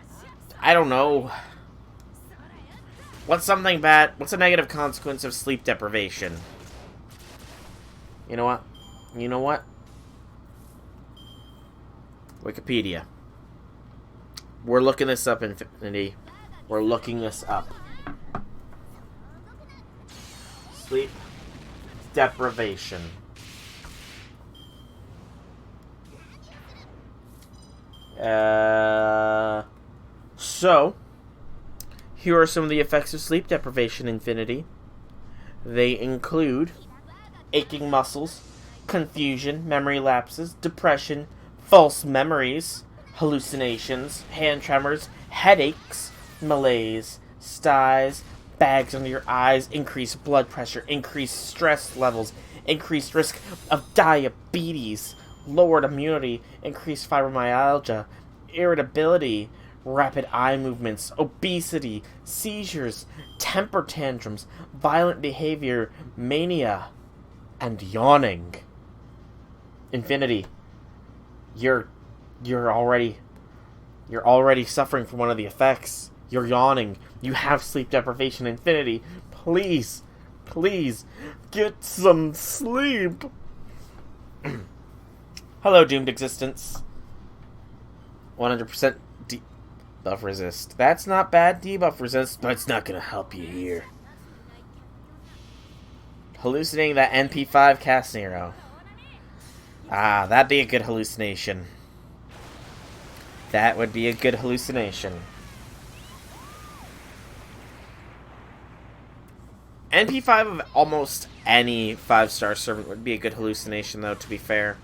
I don't know. What's something bad? What's a negative consequence of sleep deprivation? You know what? You know what? Wikipedia. We're looking this up, Infinity. We're looking this up. Sleep deprivation. So, here are some of the effects of sleep deprivation, Infinity. They include aching muscles, confusion, memory lapses, depression, false memories, hallucinations, hand tremors, headaches, malaise, styes, bags under your eyes, increased blood pressure, increased stress levels, increased risk of diabetes, lowered immunity, increased fibromyalgia, irritability, rapid eye movements, obesity, seizures, temper tantrums, violent behavior, mania, and yawning. Infinity, you're already suffering from one of the effects. You're yawning. You have sleep deprivation, Infinity. Please, please, get some sleep. Hello, doomed existence. 100% debuff resist. That's not bad debuff resist, but it's not gonna help you here. Hallucinating that NP5 cast Nero. Ah, that'd be a good hallucination. That would be a good hallucination. NP5 of almost any 5-star servant would be a good hallucination, though, to be fair.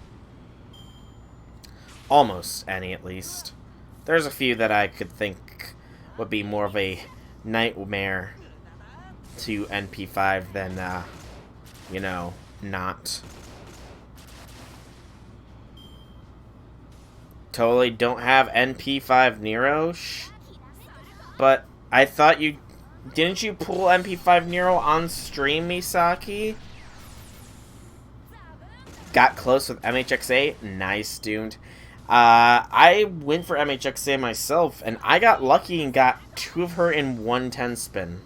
Almost any, at least. There's a few that I could think would be more of a nightmare to NP5 than, you know, not. Totally don't have NP5 Nero, but I thought you Didn't you pull MP5 Nero on stream, Misaki? Got close with MHXA? Nice, Doomed. I went for MHXA myself, and I got lucky and got 2 of her in 110 spin.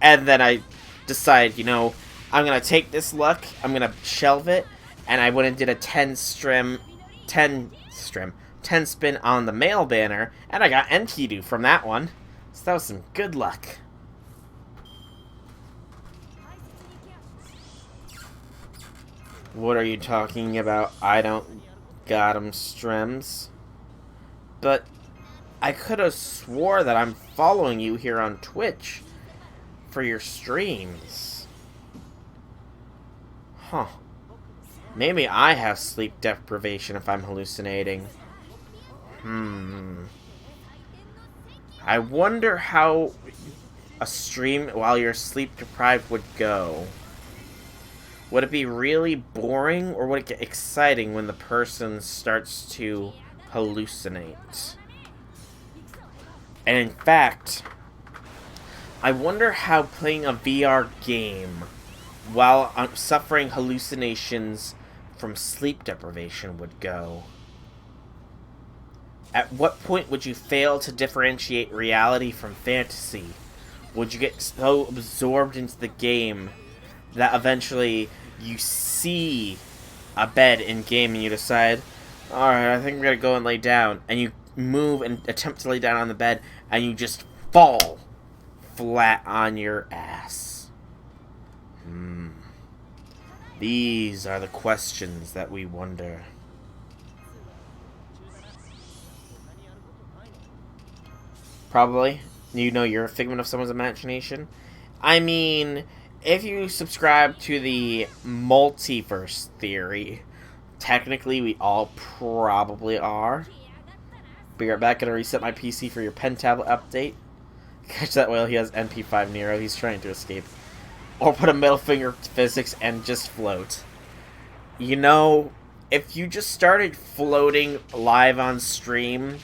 And then I decided, you know, I'm going to take this luck, I'm going to shelve it, and I went and did a 10 spin on the male banner, and I got Enkidu from that one. So that was some good luck. What are you talking about? I don't got 'em streams. But I could have swore that I'm following you here on Twitch for your streams. Huh. Maybe I have sleep deprivation if I'm hallucinating. I wonder how a stream while you're sleep deprived would go. Would it be really boring, or would it get exciting when the person starts to hallucinate? And in fact, I wonder how playing a VR game while suffering hallucinations from sleep deprivation would go. At what point would you fail to differentiate reality from fantasy? Would you get so absorbed into the game that eventually you see a bed in game and you decide, alright, I think I'm gonna go and lay down, and you move and attempt to lay down on the bed, and you just fall flat on your ass? These are the questions that we wonder. Probably. You know you're a figment of someone's imagination. I mean, if you subscribe to the multiverse theory, technically we all probably are. Be right back, gonna reset my PC for your pen tablet update. Catch that whale, he has NP5 Nero, he's trying to escape. Or put a middle finger to physics and just float. You know, if you just started floating live on stream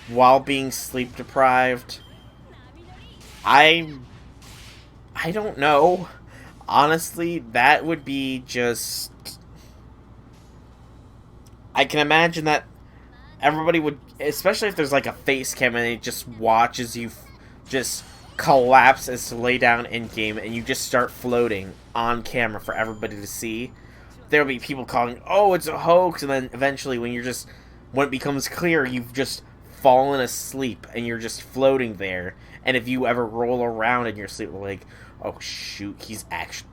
while being sleep deprived, I don't know. Honestly, that would be just... I can imagine that everybody would, especially if there's like a face cam and it just watches you just collapse as to lay down in game and you just start floating on camera for everybody to see. There'll be people calling, oh, it's a hoax, and then eventually when it becomes clear, you've just fallen asleep and you're just floating there. And if you ever roll around in your sleep, like, oh shoot,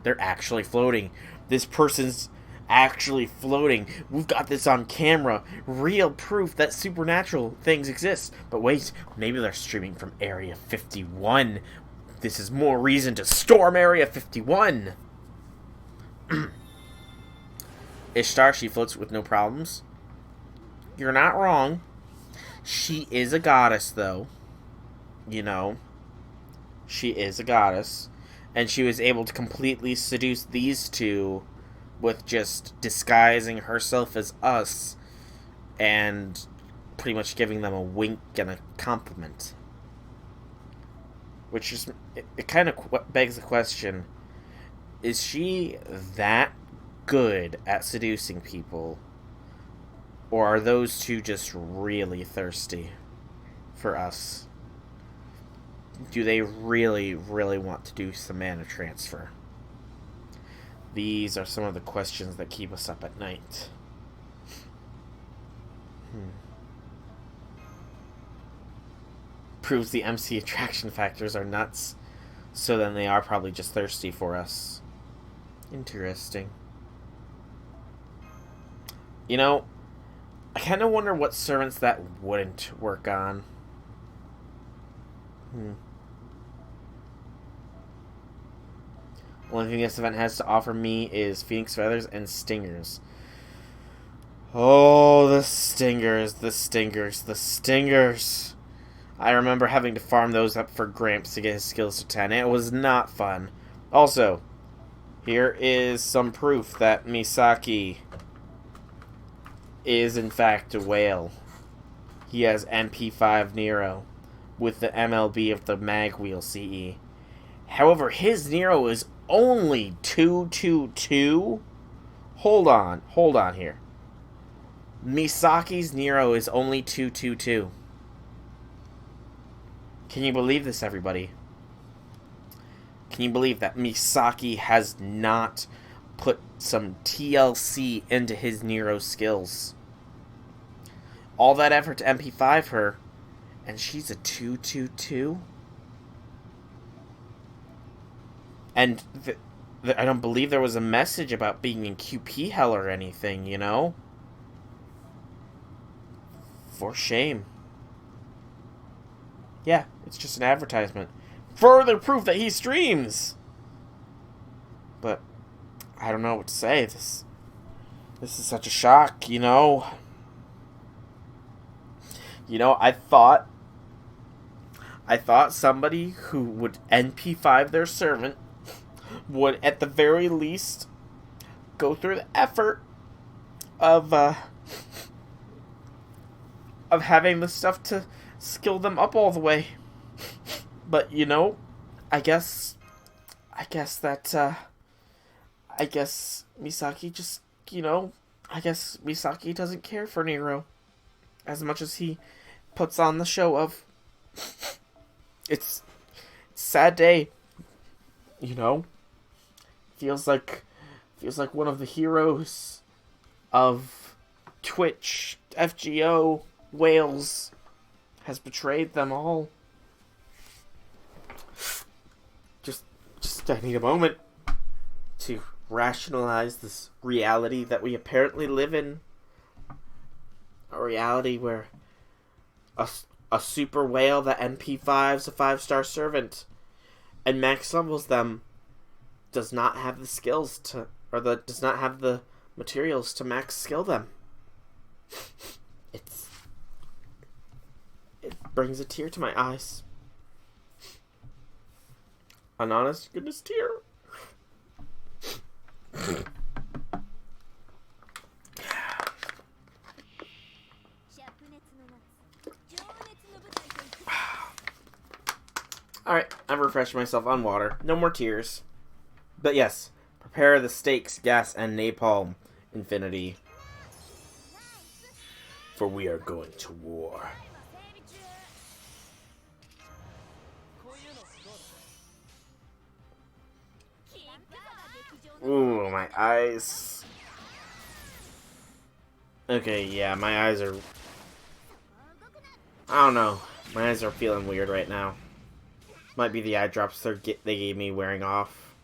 they're actually floating. This person's actually floating. We've got this on camera. Real proof that supernatural things exist. But wait, maybe they're streaming from Area 51. This is more reason to storm Area 51. Ishtar, she floats with no problems. You're not wrong. She is a goddess, though. You know. She is a goddess. And she was able to completely seduce these two with just disguising herself as us and pretty much giving them a wink and a compliment. Which is, it kind of begs the question, is she that good at seducing people? Or are those two just really thirsty for us? Do they really, really want to do some mana transfer? These are some of the questions that keep us up at night. Proves the MC attraction factors are nuts. So then they are probably just thirsty for us. Interesting. You know, I kind of wonder what servants that wouldn't work on. Only thing this event has to offer me is Phoenix Feathers and Stingers. Oh, the Stingers, the Stingers, the Stingers. I remember having to farm those up for Gramps to get his skills to 10. It was not fun. Also, here is some proof that Misaki is in fact a whale. He has MP5 Nero. with the MLB of the mag wheel CE. However, his Nero is only 222. Hold on here. Misaki's Nero is only 222. Can you believe this, everybody? Can you believe that Misaki has not put some TLC into his Nero skills? All that effort to MP5 her, and she's a 222? And I don't believe there was a message about being in QP hell or anything, you know? For shame. Yeah, it's just an advertisement. Further proof that he streams! But I don't know what to say. This is such a shock, you know? You know, I thought somebody who would NP5 their servant would, at the very least, go through the effort of having the stuff to skill them up all the way. But, you know, I guess Misaki just, you know, I guess Misaki doesn't care for Nero as much as he puts on the show of. It's a sad day, you know. Feels like one of the heroes of Twitch, FGO, Wales has betrayed them all. Just I need a moment to rationalize this reality that we apparently live in. A reality where a super whale that NP5's a 5-star servant and max levels them does not have the skills to, or does not have the materials to max skill them. It brings a tear to my eyes. An honest goodness tear. Alright, I've refreshed myself on water. No more tears. But yes, prepare the steaks, gas, and napalm, Infinity. For we are going to war. Ooh, my eyes. Okay, yeah, my eyes are... I don't know. My eyes are feeling weird right now. Might be the eye drops they gave me wearing off.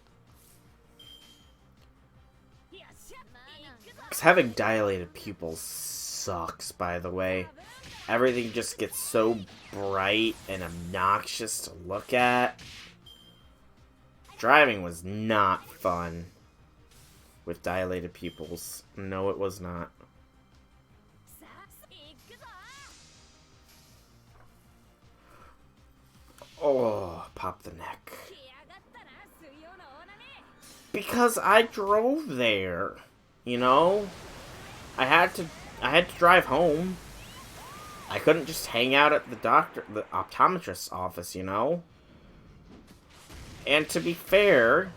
Because having dilated pupils sucks, by the way. Everything just gets so bright and obnoxious to look at. Driving was not fun with dilated pupils. No, it was not. Oh, pop the neck. Because I drove there, you know? I had to drive home. I couldn't just hang out at the optometrist's office, you know? And to be fair,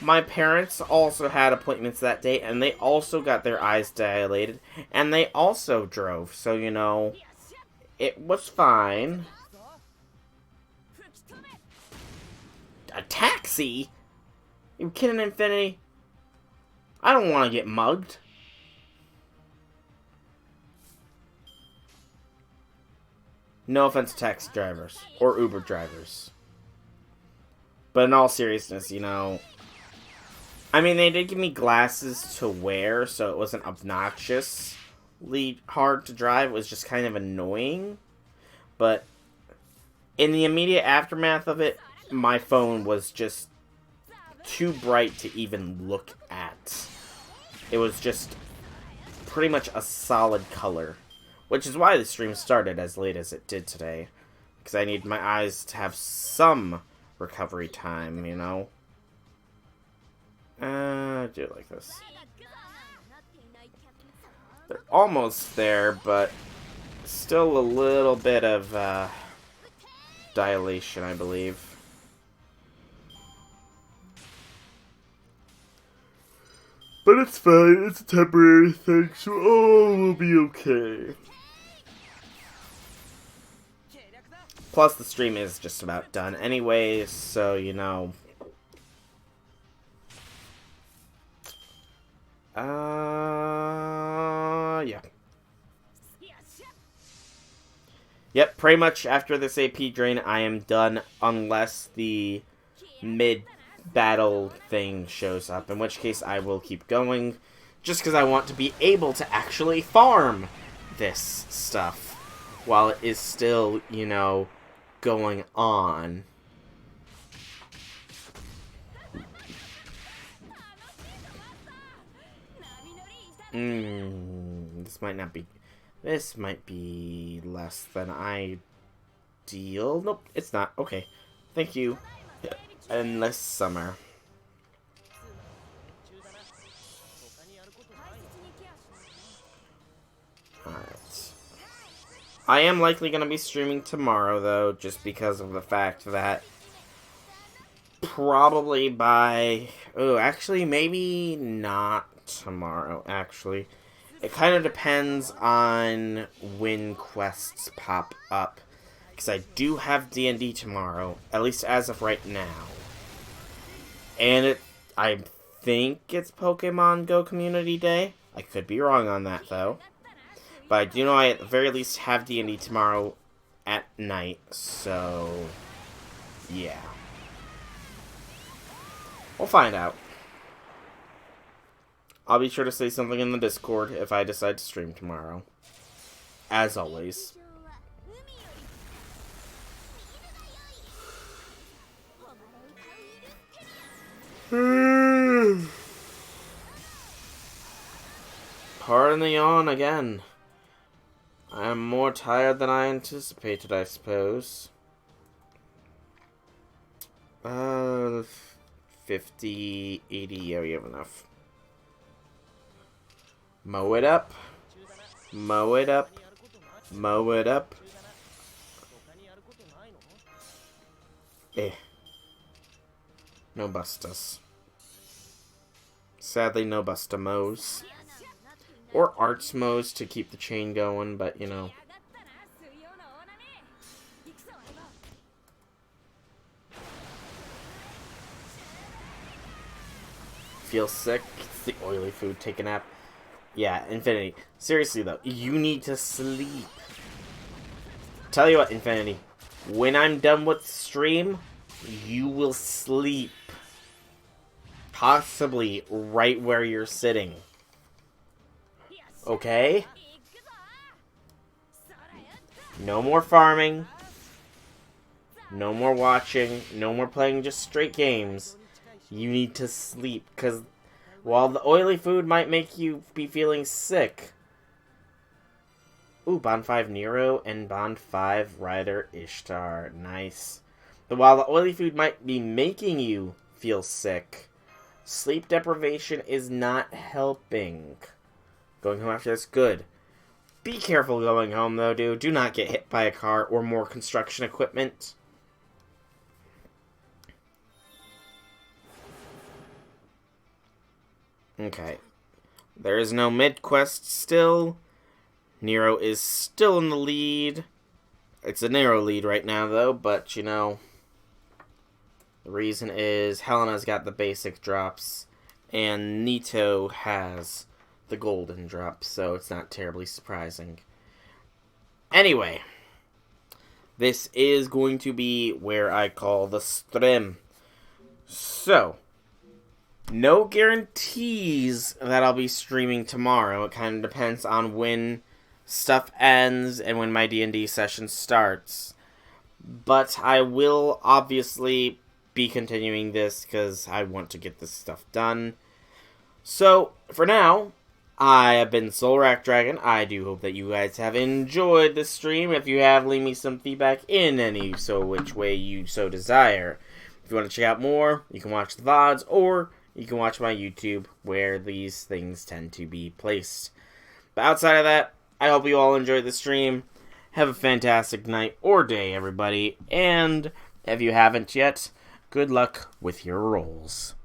my parents also had appointments that day, and they also got their eyes dilated, and they also drove, so, you know, it was fine. A taxi? You kidding, Infinity? I don't want to get mugged. No offense to taxi drivers or Uber drivers. But in all seriousness, you know, I mean, they did give me glasses to wear, so it wasn't obnoxiously hard to drive. It was just kind of annoying. But in the immediate aftermath of it, my phone was just too bright to even look at. It was just pretty much a solid color. Which is why the stream started as late as it did today. Because I need my eyes to have some recovery time, you know? I do it like this. They're almost there, but still a little bit of dilation, I believe. But it's fine, it's a temporary thing, so all will be okay. Plus, the stream is just about done anyways, so, you know. Yeah. Yep, pretty much after this AP drain, I am done unless the mid-battle thing shows up, in which case I will keep going, just because I want to be able to actually farm this stuff while it is still, you know, going on. This might be less than ideal. Nope, it's not. Okay. Thank you. Endless summer. Alright. I am likely going to be streaming tomorrow, though, just because of the fact that probably by... Oh, actually, maybe not tomorrow, actually. It kind of depends on when quests pop up. Because I do have D&D tomorrow, at least as of right now. And I think it's Pokemon Go Community Day. I could be wrong on that, though. But I do know I at the very least have D&D tomorrow at night, so... yeah. We'll find out. I'll be sure to say something in the Discord if I decide to stream tomorrow. As always. Pardon the yawn again. I am more tired than I anticipated, I suppose. 50, 80, yeah, we have enough. Mow it up. Mow it up. Mow it up. No bustas. Sadly, no busta mows. Or arts mows to keep the chain going, but you know. Feel sick? It's the oily food. Take a nap. Yeah, Infinity. Seriously though, you need to sleep. Tell you what, Infinity. When I'm done with the stream, you will sleep. Possibly right where you're sitting. Okay? No more farming. No more watching. No more playing just straight games. You need to sleep, because while the oily food might make you be feeling sick... Ooh, Bond 5 Nero and Bond 5 Rider Ishtar. Nice. But while the oily food might be making you feel sick, sleep deprivation is not helping. Going home after this, good. Be careful going home, though, dude. Do not get hit by a car or more construction equipment. Okay. There is no mid-quest still. Nero is still in the lead. It's a narrow lead right now, though, but, you know, the reason is Helena's got the basic drops, and Nito has the golden drops, so it's not terribly surprising. Anyway, this is going to be where I call the stream. So, no guarantees that I'll be streaming tomorrow. It kind of depends on when stuff ends and when my D&D session starts. But I will obviously be continuing this because I want to get this stuff done. So, for now, I have been Soulrack Dragon. I do hope that you guys have enjoyed this stream. If you have, leave me some feedback in any which way you so desire. If you want to check out more, you can watch the VODs, or you can watch my YouTube, where these things tend to be placed. But outside of that, I hope you all enjoyed the stream. Have a fantastic night or day, everybody. And if you haven't yet, good luck with your rolls.